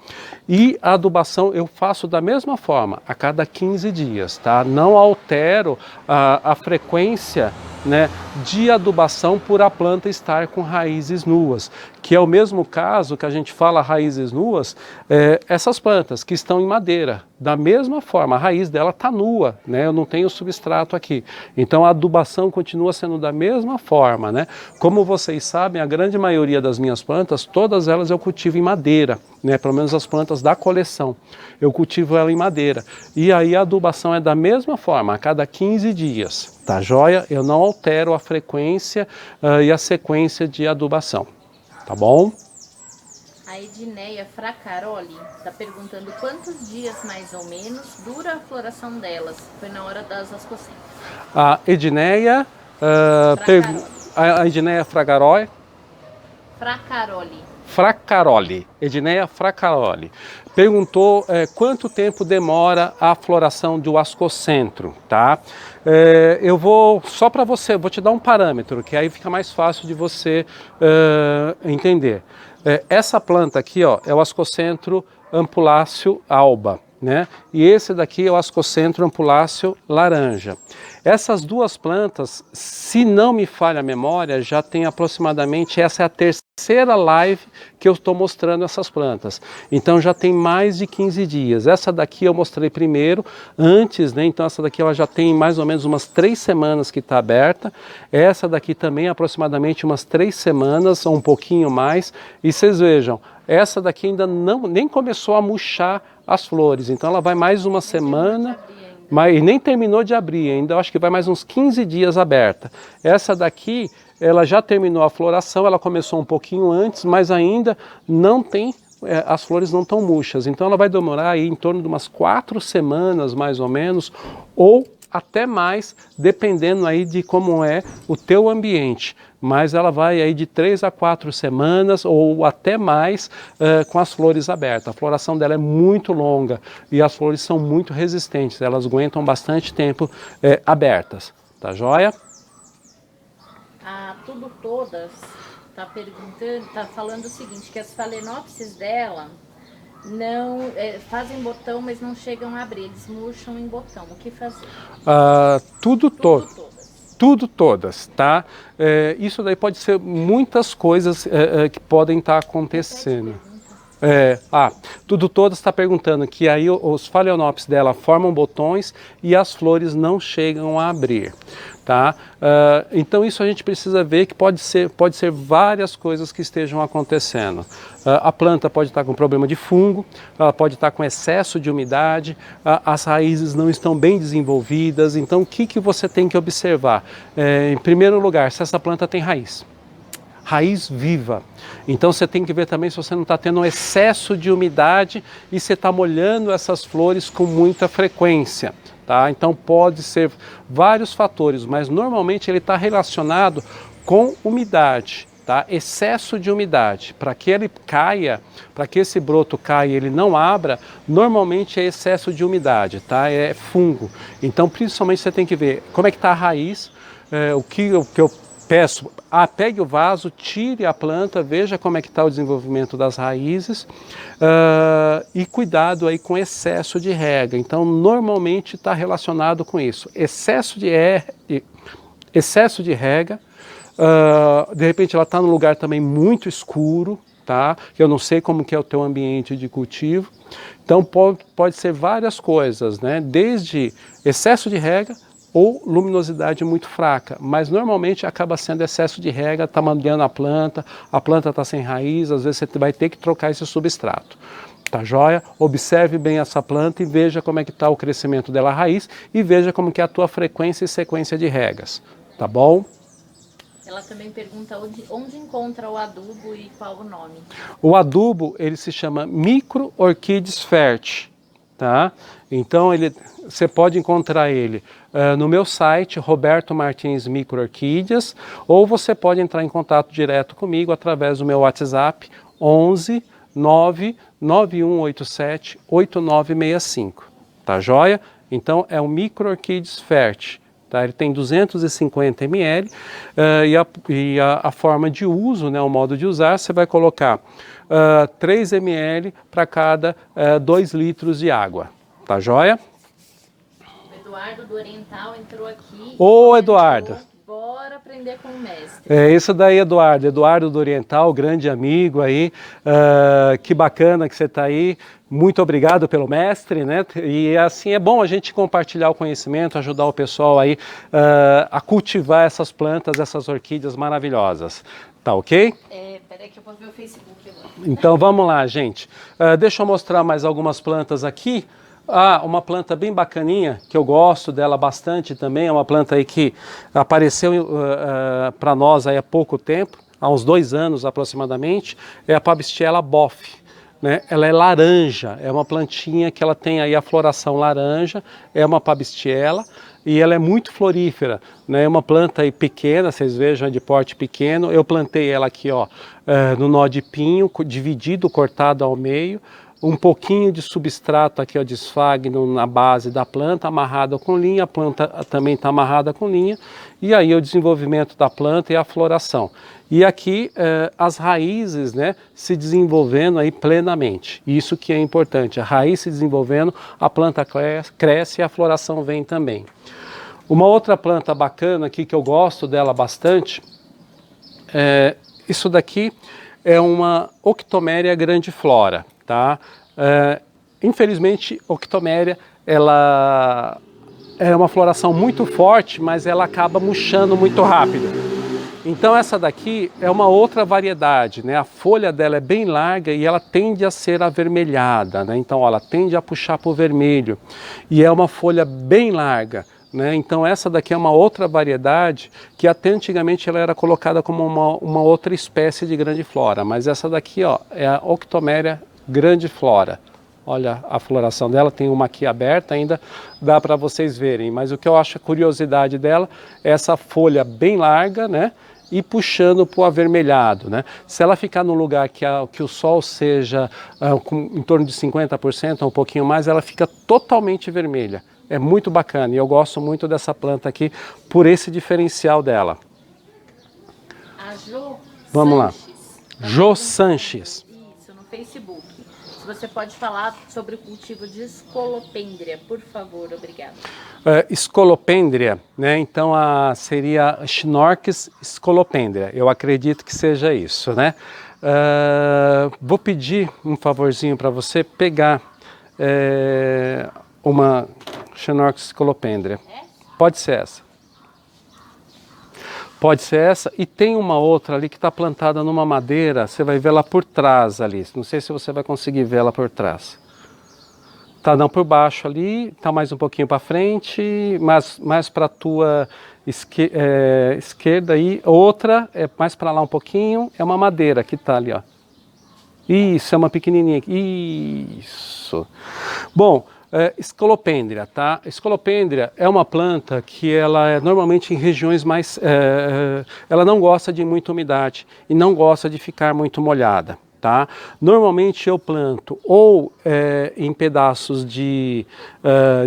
E a adubação eu faço da mesma forma, a cada 15 dias, tá? Não altero a frequência né, de adubação por a planta estar com raízes nuas, que é o mesmo caso que a gente fala raízes nuas, essas plantas que estão em madeira, da mesma forma, a raiz dela está nua, né, eu não tenho substrato aqui, então a adubação continua sendo da mesma forma, né, como vocês sabem, a grande maioria das minhas plantas, todas elas eu cultivo em madeira, né, pelo menos as plantas da coleção, eu cultivo ela em madeira, e aí a adubação é da mesma forma, a cada 15 dias, tá joia? Eu não altero a frequência e a sequência de adubação, tá bom? A Edneia Fracaroli está perguntando quantos dias mais ou menos dura a floração delas. Foi na hora das ascocentras. A Edneia, a Edneia Fracaroli. Edneia Fracaroli. Perguntou quanto tempo demora a floração do ascocentro, tá? Eu vou, só para você, vou te dar um parâmetro, que aí fica mais fácil de você entender. Essa planta aqui, ó, é o Ascocentro ampuláceo alba, né? E esse daqui é o Ascocentro ampuláceo laranja. Essas duas plantas, se não me falha a memória, já tem aproximadamente, essa é a terceira live que eu estou mostrando essas plantas. Então já tem mais de 15 dias. Essa daqui eu mostrei primeiro, antes, né? Então essa daqui ela já tem mais ou menos umas 3 semanas que está aberta. Essa daqui também aproximadamente umas 3 semanas, ou um pouquinho mais. E vocês vejam, essa daqui ainda nem começou a murchar as flores. Então ela vai mais uma semana... Mas nem terminou de abrir ainda, eu acho que vai mais uns 15 dias aberta. Essa daqui, ela já terminou a floração, ela começou um pouquinho antes, mas ainda não tem, as flores não estão murchas. Então ela vai demorar aí em torno de umas 4 semanas, mais ou menos, ou até mais, dependendo aí de como é o teu ambiente. Mas ela vai aí de 3 a 4 semanas ou até mais com as flores abertas. A floração dela é muito longa e as flores são muito resistentes, elas aguentam bastante tempo abertas, tá joia? A Tudo Todas está perguntando, está falando o seguinte, que as phalaenopsis dela não fazem botão, mas não chegam a abrir, eles murcham em botão. O que fazer? Tudo todas, tá? Isso daí pode ser muitas coisas que podem estar acontecendo. Tudo Todas está perguntando que aí os phalaenopsis dela formam botões e as flores não chegam a abrir, tá? Então isso a gente precisa ver que pode ser várias coisas que estejam acontecendo. A planta pode estar com problema de fungo, ela pode estar com excesso de umidade, as raízes não estão bem desenvolvidas, então o que você tem que observar? Em primeiro lugar, se essa planta tem raiz viva. Então você tem que ver também se você não está tendo um excesso de umidade e você está molhando essas flores com muita frequência. Tá? Então pode ser vários fatores, mas normalmente ele está relacionado com umidade. Tá? Excesso de umidade. Para que ele caia, para que esse broto caia e ele não abra, normalmente é excesso de umidade, tá? É fungo. Então principalmente você tem que ver como é que está a raiz, o que eu peço, pegue o vaso, tire a planta, veja como é que está o desenvolvimento das raízes e cuidado aí com excesso de rega. Então, normalmente está relacionado com isso. Excesso de rega, de repente ela está num lugar também muito escuro, tá? Eu não sei como que é o teu ambiente de cultivo. Então, pode ser várias coisas, né? Desde excesso de rega, ou luminosidade muito fraca, mas normalmente acaba sendo excesso de rega, está mandando a planta está sem raiz, às vezes você vai ter que trocar esse substrato. Tá joia? Observe bem essa planta e veja como é que está o crescimento dela, a raiz, e veja como que é a tua frequência e sequência de regas, tá bom? Ela também pergunta onde encontra o adubo e qual o nome. O adubo, ele se chama Micro Orchids Fert, tá? Então você pode encontrar ele no meu site, Roberto Martins Micro Orquídeas, ou você pode entrar em contato direto comigo através do meu WhatsApp 11 99187 8965, tá joia? Então é o Micro Orchids Fert. Tá? Ele tem 250 ml e a forma de uso, né, o modo de usar, você vai colocar 3 ml para cada 2 litros de água. Tá joia? O Eduardo do Oriental entrou aqui. Ô, Eduardo! Bora aprender com o mestre. É isso daí, Eduardo. Eduardo do Oriental, grande amigo aí. Que bacana que você está aí. Muito obrigado pelo mestre, né? E assim é bom a gente compartilhar o conhecimento, ajudar o pessoal aí a cultivar essas plantas, essas orquídeas maravilhosas. Tá ok? Peraí que eu vou ver o Facebook agora. Então vamos lá, gente. Deixa eu mostrar mais algumas plantas aqui. Uma planta bem bacaninha, que eu gosto dela bastante também, é uma planta aí que apareceu para nós aí há pouco tempo, há uns 2 anos aproximadamente, é a Pabistiella boff, né? Ela é laranja, é uma plantinha que ela tem aí a floração laranja, é uma Pabistiella e ela é muito florífera, né? É uma planta aí pequena, vocês vejam, é de porte pequeno. Eu plantei ela aqui, ó, no nó de pinho, dividido, cortado ao meio, um pouquinho de substrato aqui, ó, de esfagno na base da planta, amarrada com linha, a planta também está amarrada com linha, e aí o desenvolvimento da planta e a floração. E aqui as raízes, né, se desenvolvendo aí plenamente, isso que é importante, a raiz se desenvolvendo, a planta cresce e a floração vem também. Uma outra planta bacana aqui que eu gosto dela bastante, isso daqui é uma Octomeria grandiflora. Tá? Infelizmente, Octomeria, ela é uma floração muito forte, mas ela acaba murchando muito rápido. Então essa daqui é uma outra variedade, né? A folha dela é bem larga e ela tende a ser avermelhada, né? Então ó, ela tende a puxar para o vermelho e é uma folha bem larga. Né? Então essa daqui é uma outra variedade que até antigamente ela era colocada como uma outra espécie de grandiflora, mas essa daqui, ó, é a Octomeria grandiflora. Olha a floração dela, tem uma aqui aberta ainda, dá para vocês verem, mas o que eu acho a curiosidade dela é essa folha bem larga, né? E puxando para o avermelhado, né? Se ela ficar num lugar que o sol seja em torno de 50%, um pouquinho mais, ela fica totalmente vermelha. É muito bacana e eu gosto muito dessa planta aqui por esse diferencial dela. A Jo Vamos Sanches, lá. Jo Sanches. Isso, no Facebook. Se você pode falar sobre o cultivo de Scolopendria, por favor, obrigada. Scolopendria, né? Então seria Schnorchis Scolopendria. Eu acredito que seja isso, né? Vou pedir um favorzinho para você pegar uma Schnorchis Scolopendria. Pode ser essa. Pode ser essa. E tem uma outra ali que está plantada numa madeira. Você vai ver ela por trás ali. Não sei se você vai conseguir ver ela por trás. Tá não por baixo ali. Tá mais um pouquinho para frente. Mais para a tua esquerda aí. Outra é mais para lá um pouquinho. É uma madeira que tá ali, ó. Isso, é uma pequenininha aqui. Isso. Bom, Scolopendria, tá? Scolopendria é uma planta que ela é normalmente em regiões mais... ela não gosta de muita umidade e não gosta de ficar muito molhada, tá? Normalmente eu planto ou em pedaços de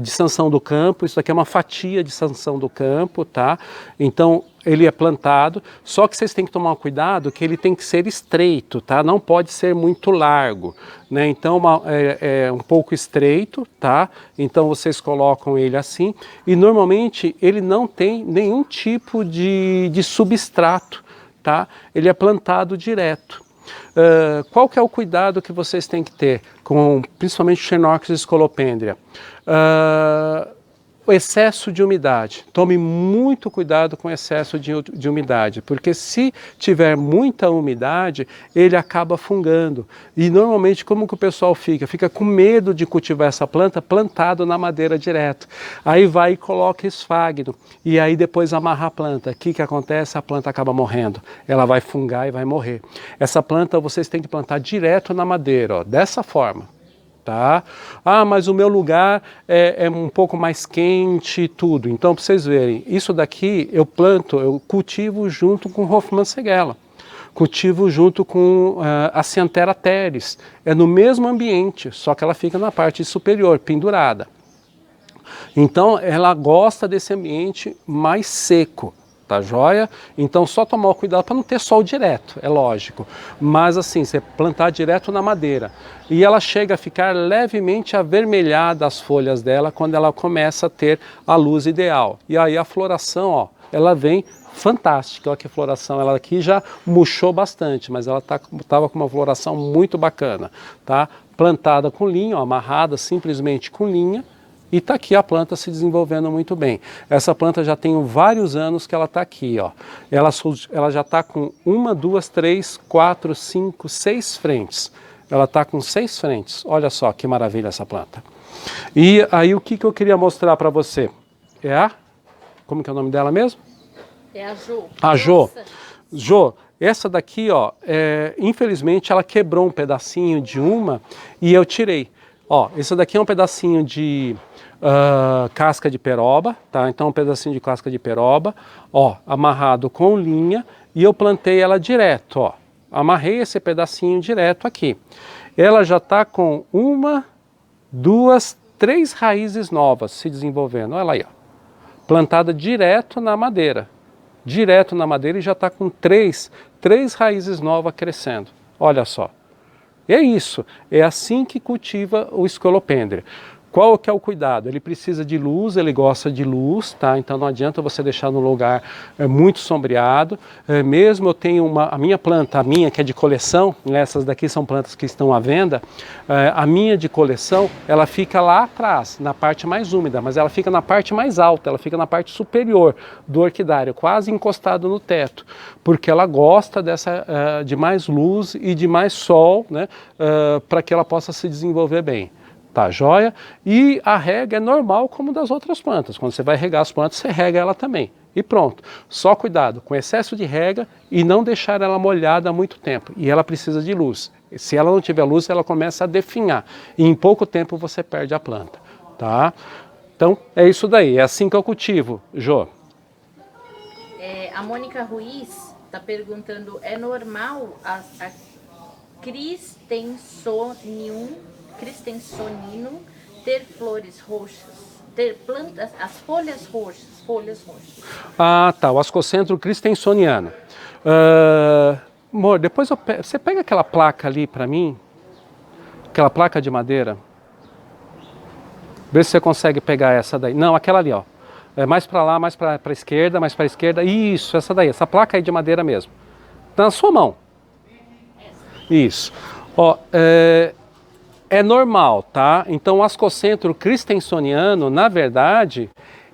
sanção do campo, isso aqui é uma fatia de sanção do campo, tá? Então ele é plantado, só que vocês têm que tomar cuidado que ele tem que ser estreito, tá? Não pode ser muito largo, né? Então é um pouco estreito, tá? Então vocês colocam ele assim e normalmente ele não tem nenhum tipo de substrato, tá? Ele é plantado direto. Qual que é o cuidado que vocês têm que ter com principalmente Schnorchis Scolopendria? O excesso de umidade. Tome muito cuidado com o excesso de umidade, porque se tiver muita umidade, ele acaba fungando. E normalmente como que o pessoal fica? Fica com medo de cultivar essa planta plantado na madeira direto. Aí vai e coloca esfagno, e aí depois amarra a planta. O que acontece? A planta acaba morrendo. Ela vai fungar e vai morrer. Essa planta vocês têm que plantar direto na madeira, ó, dessa forma. Tá? Mas o meu lugar é um pouco mais quente e tudo. Então, para vocês verem, isso daqui eu cultivo junto com Hoffmann Segella. Cultivo junto com a Cyanthera teres. É no mesmo ambiente, só que ela fica na parte superior, pendurada. Então, ela gosta desse ambiente mais seco. Tá joia? Então só tomar o cuidado para não ter sol direto, é lógico. Mas assim, você plantar direto na madeira. E ela chega a ficar levemente avermelhada as folhas dela quando ela começa a ter a luz ideal. E aí a floração, ó, ela vem fantástica. Olha que floração, ela aqui já murchou bastante, mas ela estava com uma floração muito bacana, tá? Plantada com linha, ó, amarrada simplesmente com linha, e está aqui a planta se desenvolvendo muito bem. Essa planta já tem vários anos que ela está aqui, ó. Ela já está com 1, 2, 3, 4, 5, 6 frentes. Ela está com 6 frentes. Olha só que maravilha essa planta. E aí o que eu queria mostrar para você? Como que é o nome dela mesmo? É a Jo. A Jo. Jo, essa daqui, ó, infelizmente ela quebrou um pedacinho de uma e eu tirei. Ó, esse daqui é um pedacinho de casca de peroba, tá? Então um pedacinho de casca de peroba, ó, amarrado com linha, e eu plantei ela direto, ó. Amarrei esse pedacinho direto aqui. Ela já tá com 1, 2, 3 raízes novas se desenvolvendo. Olha aí, ó. Plantada direto na madeira. Direto na madeira e já está com 3 raízes novas crescendo. Olha só. É isso. É assim que cultiva o Scolopendra. Qual que é o cuidado? Ele precisa de luz, ele gosta de luz, tá? Então não adianta você deixar no lugar muito sombreado. Mesmo eu tenho a minha planta, que é de coleção, né? Essas daqui são plantas que estão à venda. A minha de coleção, ela fica lá atrás, na parte mais úmida, mas ela fica na parte mais alta, ela fica na parte superior do orquidário, quase encostado no teto, porque ela gosta de mais luz e de mais sol, né? Para que ela possa se desenvolver bem. Tá, joia? E a rega é normal como das outras plantas. Quando você vai regar as plantas, você rega ela também. E pronto. Só cuidado com excesso de rega e não deixar ela molhada há muito tempo. E ela precisa de luz. Se ela não tiver luz, ela começa a definhar. E em pouco tempo você perde a planta. Tá? Então, é isso daí. É assim que eu cultivo, Jo. A Mônica Ruiz está perguntando, é normal a Cristensonino ter flores roxas, ter plantas, as folhas roxas. Ah, tá, o Ascocentro Cristensoniano. Amor, depois você pega aquela placa ali para mim, aquela placa de madeira. Vê se você consegue pegar essa daí. Não, aquela ali, ó. Mais para lá, mais para a esquerda, mais para a esquerda. Isso, essa daí, essa placa aí de madeira mesmo. Tá na sua mão. Isso. Ó, é normal, tá? Então o Ascocentro Cristensoniano, na verdade,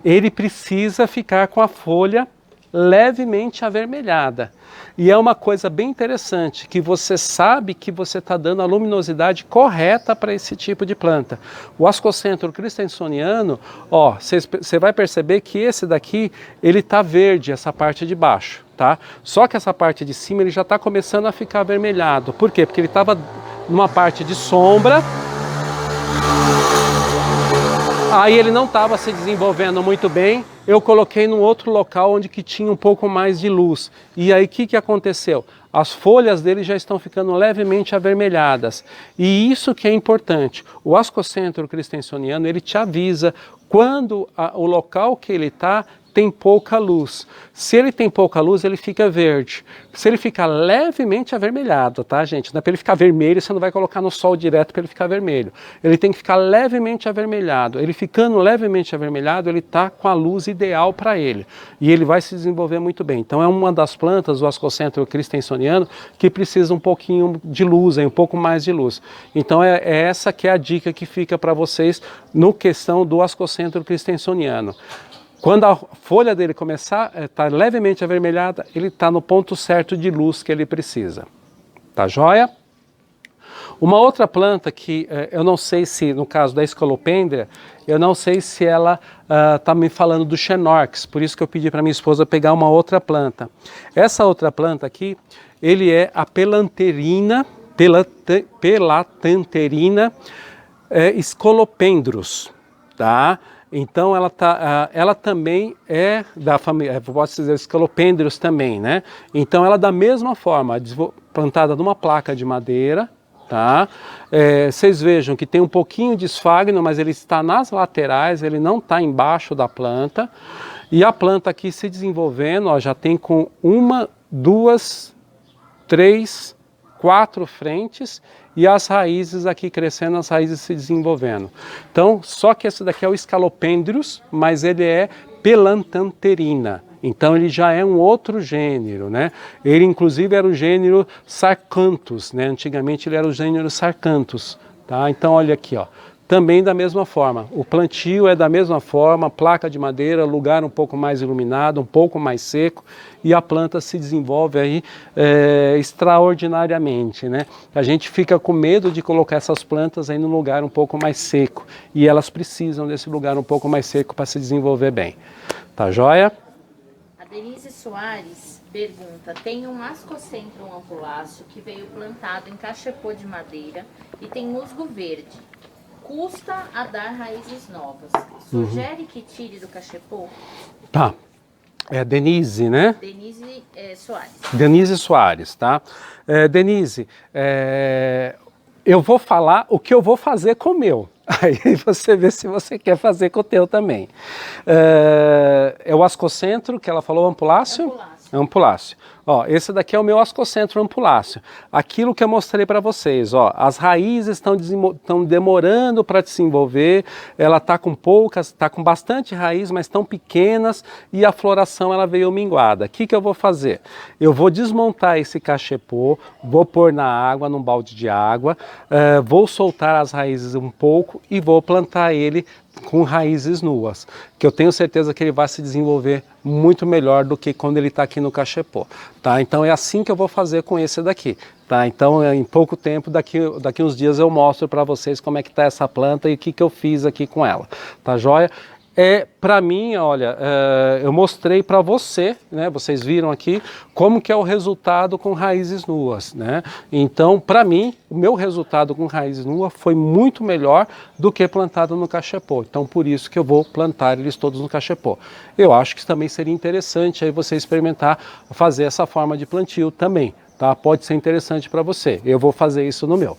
ele precisa ficar com a folha levemente avermelhada. E é uma coisa bem interessante, que você sabe que você está dando a luminosidade correta para esse tipo de planta. O Ascocentro Cristensoniano, ó, você vai perceber que esse daqui, ele está verde, essa parte de baixo, tá? Só que essa parte de cima, ele já está começando a ficar avermelhado. Por quê? Porque ele estava numa parte de sombra, aí ele não estava se desenvolvendo muito bem, eu coloquei num outro local onde que tinha um pouco mais de luz. E aí o que aconteceu? As folhas dele já estão ficando levemente avermelhadas. E isso que é importante. O Ascocentro Cristensoniano, ele te avisa quando o local que ele está tem pouca luz. Se ele tem pouca luz, ele fica verde. Se ele ficar levemente avermelhado, tá, gente? Não é para ele ficar vermelho, você não vai colocar no sol direto para ele ficar vermelho. Ele tem que ficar levemente avermelhado. Ele ficando levemente avermelhado, ele está com a luz ideal para ele. E ele vai se desenvolver muito bem. Então é uma das plantas, o Ascocentro Cristensoniano, que precisa um pouquinho de luz, um pouco mais de luz. Então é essa que é a dica que fica para vocês no questão do Ascocentro Cristensoniano. Quando a folha dele começar a estar levemente avermelhada, ele está no ponto certo de luz que ele precisa. Tá joia? Uma outra planta que eu não sei se, no caso da Scolopendra, eu não sei se ela está me falando do Xenorx, por isso que eu pedi para minha esposa pegar uma outra planta. Essa outra planta aqui, ele é a Pelatanterina Scolopendrus, tá? Então ela também é da família, posso dizer, Scolopendrus também, né? Então ela da mesma forma, plantada numa placa de madeira, tá? Vocês vejam que tem um pouquinho de esfagno, mas ele está nas laterais, ele não está embaixo da planta. E a planta aqui se desenvolvendo, ó, já tem com 1, 2, 3, 4 frentes e as raízes aqui crescendo, as raízes se desenvolvendo. Então, só que esse daqui é o Scolopendrus, mas ele é Pelatanterina. Então ele já é um outro gênero, né? Ele inclusive era o gênero Sarcanthus, né? Antigamente ele era o gênero Sarcanthus, tá? Então olha aqui, ó. Também da mesma forma, o plantio é da mesma forma, placa de madeira, lugar um pouco mais iluminado, um pouco mais seco, e a planta se desenvolve aí extraordinariamente, né? A gente fica com medo de colocar essas plantas aí num lugar um pouco mais seco, e elas precisam desse lugar um pouco mais seco para se desenvolver bem. Tá joia? A Denise Soares pergunta, tem um Ascocentrum ampuláceo que veio plantado em cachepô de madeira e tem musgo verde. Custa a dar raízes novas. Sugere que tire do cachepô? Tá. É Denise, né? Denise Soares. Denise Soares, tá? Denise, eu vou falar o que eu vou fazer com o meu. Aí você vê se você quer fazer com o teu também. É o Ascocentro, que ela falou, ampuláceo? Ampuláceo. Ampuláceo. Ó, esse daqui é o meu Ascocentro ampuláceo. Aquilo que eu mostrei para vocês, ó, as raízes estão demorando para desenvolver, ela está com poucas, está com bastante raiz, mas tão pequenas, e a floração ela veio minguada. O que eu vou fazer? Eu vou desmontar esse cachepô, vou pôr na água, num balde de água, vou soltar as raízes um pouco e vou plantar ele com raízes nuas, que eu tenho certeza que ele vai se desenvolver muito melhor do que quando ele está aqui no cachepô, tá? Então é assim que eu vou fazer com esse daqui, tá? Então em pouco tempo, daqui uns dias eu mostro para vocês como é que tá essa planta e o que eu fiz aqui com ela, tá joia? Para mim, olha, eu mostrei para você, né, vocês viram aqui, como que é o resultado com raízes nuas, né? Então, para mim, o meu resultado com raízes nuas foi muito melhor do que plantado no cachepô. Então, por isso que eu vou plantar eles todos no cachepô. Eu acho que também seria interessante aí você experimentar fazer essa forma de plantio também, tá? Pode ser interessante para você. Eu vou fazer isso no meu.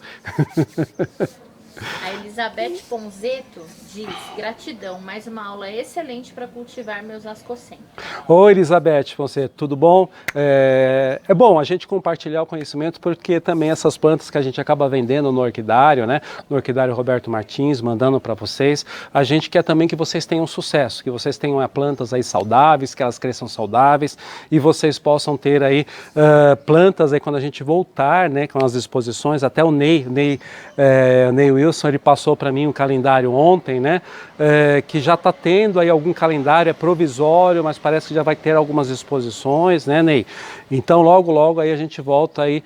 A Elizabeth Ponzeto diz, gratidão, mais uma aula excelente para cultivar meus ascocentros. Oi Elizabeth, você, tudo bom? É bom a gente compartilhar o conhecimento, porque também essas plantas que a gente acaba vendendo no orquidário, né? No orquidário Roberto Martins, mandando para vocês, a gente quer também que vocês tenham sucesso, que vocês tenham plantas aí saudáveis, que elas cresçam saudáveis e vocês possam ter aí plantas aí quando a gente voltar, né? Com as exposições, até o Ney Wilson, ele passou para mim um calendário ontem, né? Que já está tendo aí algum calendário, é provisório, mas parece que já vai ter algumas exposições, né, Ney? Então logo aí a gente volta aí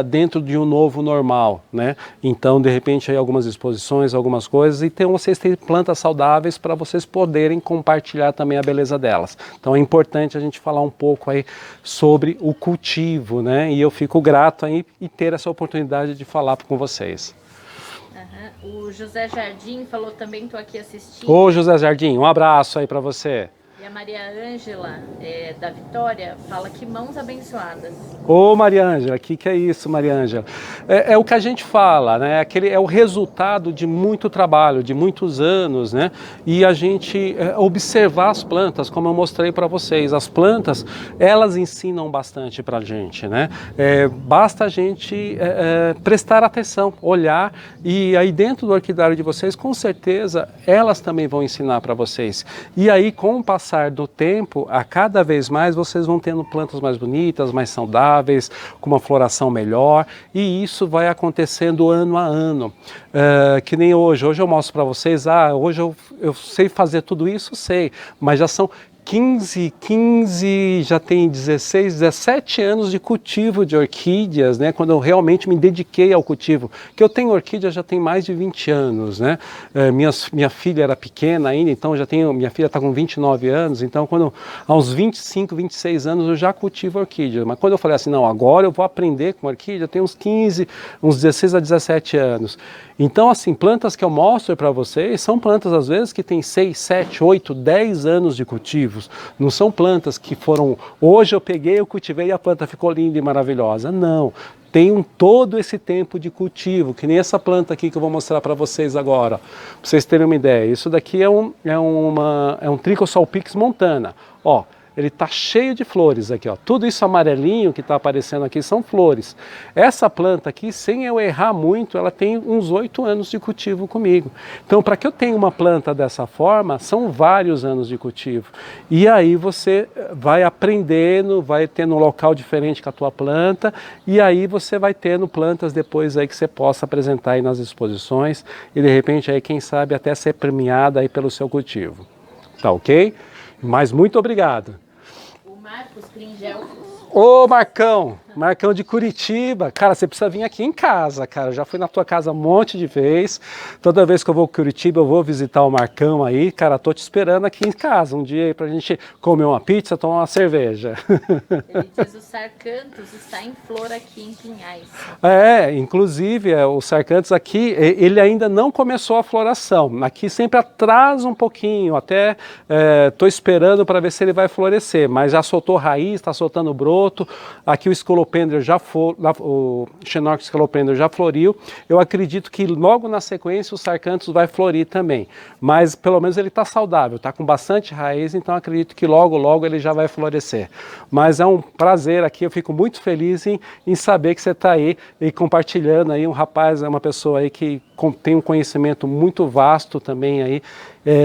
dentro de um novo normal, né? Então de repente aí algumas exposições, algumas coisas, então vocês têm plantas saudáveis para vocês poderem compartilhar também a beleza delas. Então é importante a gente falar um pouco aí sobre o cultivo, né? E eu fico grato aí e ter essa oportunidade de falar com vocês. O José Jardim falou também, estou aqui assistindo. Ô José Jardim, um abraço aí para você. E a Maria Ângela, da Vitória, fala que mãos abençoadas. Ô Maria Ângela, que é isso, Maria Ângela? É o que a gente fala, né? É o resultado de muito trabalho, de muitos anos, né? E a gente observar as plantas, como eu mostrei para vocês. As plantas, elas ensinam bastante para a gente, né? Basta a gente prestar atenção, olhar, e aí dentro do orquidário de vocês, com certeza, elas também vão ensinar para vocês. E aí, com o passar do tempo, a cada vez mais vocês vão tendo plantas mais bonitas, mais saudáveis, com uma floração melhor, e isso vai acontecendo ano a ano. Que nem hoje eu mostro para vocês, hoje eu sei fazer tudo isso, sei, mas já são 15, já tem 16, 17 anos de cultivo de orquídeas, né? Quando eu realmente me dediquei ao cultivo. Que eu tenho orquídea já tem mais de 20 anos, né? Minha filha era pequena ainda, então minha filha está com 29 anos, então aos 25, 26 anos eu já cultivo orquídea. Mas quando eu falei assim, não, agora eu vou aprender com orquídea, eu tenho uns 16 a 17 anos. Então, assim, plantas que eu mostro para vocês são plantas, às vezes, que têm 6, 7, 8, 10 anos de cultivos. Não são plantas que foram, hoje eu peguei, eu cultivei e a planta ficou linda e maravilhosa. Não, tem todo esse tempo de cultivo, que nem essa planta aqui que eu vou mostrar para vocês agora. Para vocês terem uma ideia, isso daqui é um Trichosalpix montana. Ó, ele está cheio de flores aqui, ó. Tudo isso amarelinho que está aparecendo aqui são flores. Essa planta aqui, sem eu errar muito, ela tem uns 8 anos de cultivo comigo. Então, para que eu tenha uma planta dessa forma, são vários anos de cultivo. E aí você vai aprendendo, vai tendo um local diferente com a tua planta, e aí você vai tendo plantas depois aí que você possa apresentar aí nas exposições, e de repente aí, quem sabe, até ser premiada aí pelo seu cultivo. Tá ok? Mas muito obrigado. O Marcos Gringel. Ô Marcão, Marcão de Curitiba, cara, você precisa vir aqui em casa, cara, já fui na tua casa um monte de vezes, toda vez que eu vou a Curitiba eu vou visitar o Marcão aí, cara, tô te esperando aqui em casa um dia aí pra gente comer uma pizza, tomar uma cerveja. Ele diz o Sarcantos está em flor aqui em Pinhais. Inclusive o Sarcantos aqui, ele ainda não começou a floração, aqui sempre atrasa um pouquinho, até tô esperando para ver se ele vai florescer, mas já soltou raiz, está soltando broto. Aqui o Scolopendra o Xenorchis Scolopendra já floriu. Eu acredito que logo na sequência o Sarcantos vai florir também. Mas pelo menos ele está saudável, está com bastante raiz, então acredito que logo ele já vai florescer. Mas é um prazer aqui, eu fico muito feliz em saber que você está aí e compartilhando aí, um rapaz, uma pessoa aí que tem um conhecimento muito vasto também aí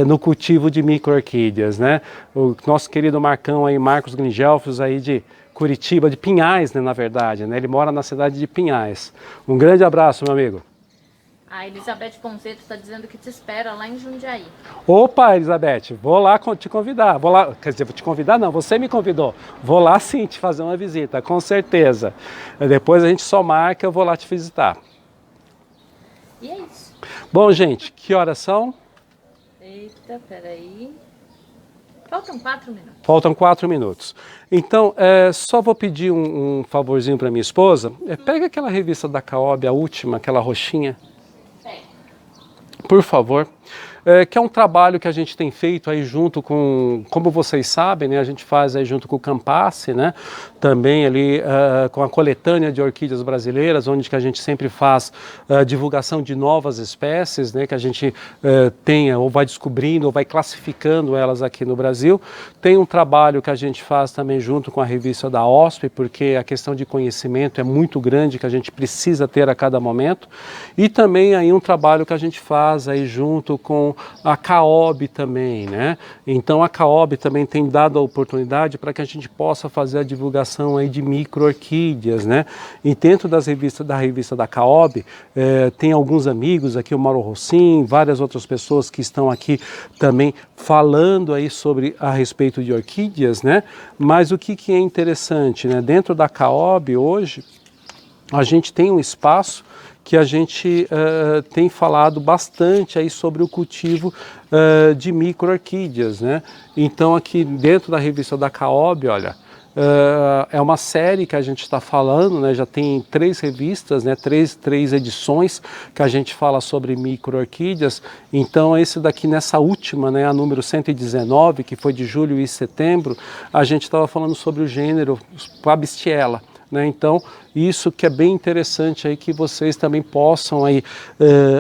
no cultivo de micro-orquídeas, né? O nosso querido Marcão aí, Marcos Gringelfos aí de Curitiba, de Pinhais, né, na verdade, né? Ele mora na cidade de Pinhais. Um grande abraço, meu amigo. A Elizabeth Ponzeto está dizendo que te espera lá em Jundiaí. Opa, Elizabeth, vou lá te convidar. Vou lá, quer dizer, vou te convidar não, você me convidou. Vou lá sim te fazer uma visita, com certeza. Depois a gente só marca, eu vou lá te visitar. E é isso. Bom, gente, que horas são? Eita, peraí. Faltam 4 minutos. Faltam 4 minutos. Então, só vou pedir um favorzinho para minha esposa. Pega aquela revista da Caob, a última, aquela roxinha. Por favor. Que é um trabalho que a gente tem feito aí junto com, como vocês sabem, né, a gente faz aí junto com o Campasse, né, também ali com a coletânea de orquídeas brasileiras, onde que a gente sempre faz divulgação de novas espécies, né, que a gente tenha ou vai descobrindo ou vai classificando elas aqui no Brasil. Tem um trabalho que a gente faz também junto com a revista da OSP, porque a questão de conhecimento é muito grande, que a gente precisa ter a cada momento. E também aí um trabalho que a gente faz aí junto com a Caob também, né? Então a Caob também tem dado a oportunidade para que a gente possa fazer a divulgação aí de micro-orquídeas, né? E dentro da revista da Caob, tem alguns amigos aqui, o Mauro Rossim, várias outras pessoas que estão aqui também falando aí sobre a respeito de orquídeas, né? Mas o que é interessante, né? Dentro da Caob hoje, a gente tem um espaço que a gente tem falado bastante aí sobre o cultivo de micro-orquídeas, né? Então aqui dentro da revista da Caob, olha, é uma série que a gente está falando, né? Já tem 3 revistas, né? Três edições que a gente fala sobre micro-orquídeas. Então esse daqui nessa última, né? A número 119, que foi de julho e setembro, a gente estava falando sobre o gênero Pabistiela, né? Então isso que é bem interessante aí, que vocês também possam aí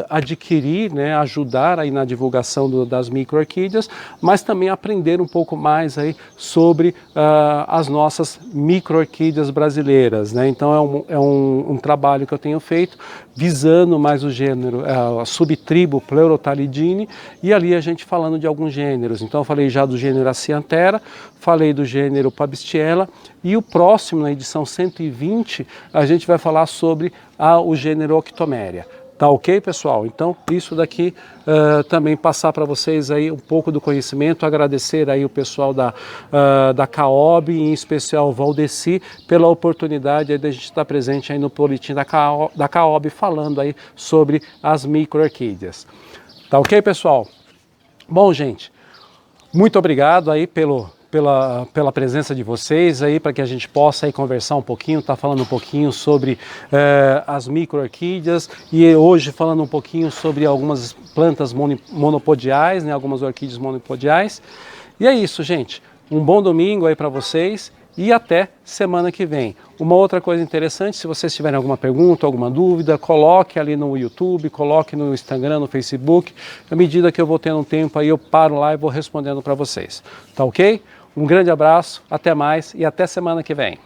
adquirir, né, ajudar aí na divulgação das micro-orquídeas, mas também aprender um pouco mais aí sobre as nossas micro-orquídeas brasileiras, né? Então é um trabalho que eu tenho feito visando mais o gênero, a subtribo Pleurotalidini, e ali a gente falando de alguns gêneros. Então eu falei já do gênero Acianthera, falei do gênero Pabistiela, e o próximo, na edição 120, a gente vai falar sobre o gênero Octomeria. Tá ok, pessoal? Então, isso daqui também passar para vocês aí um pouco do conhecimento, agradecer aí o pessoal da Caob, em especial o Valdeci, pela oportunidade aí de a gente estar presente aí no boletim da Caob, falando aí sobre as micro-orquídeas. Tá ok, pessoal? Bom, gente, muito obrigado aí pela presença de vocês aí, para que a gente possa aí conversar um pouquinho, tá falando um pouquinho sobre as micro-orquídeas, e hoje falando um pouquinho sobre algumas plantas monopodiais, né, algumas orquídeas monopodiais. E é isso, gente. Um bom domingo aí para vocês e até semana que vem. Uma outra coisa interessante, se vocês tiverem alguma pergunta, alguma dúvida, coloque ali no YouTube, coloque no Instagram, no Facebook. À medida que eu vou tendo um tempo aí, eu paro lá e vou respondendo para vocês. Tá ok? Um grande abraço, até mais e até semana que vem.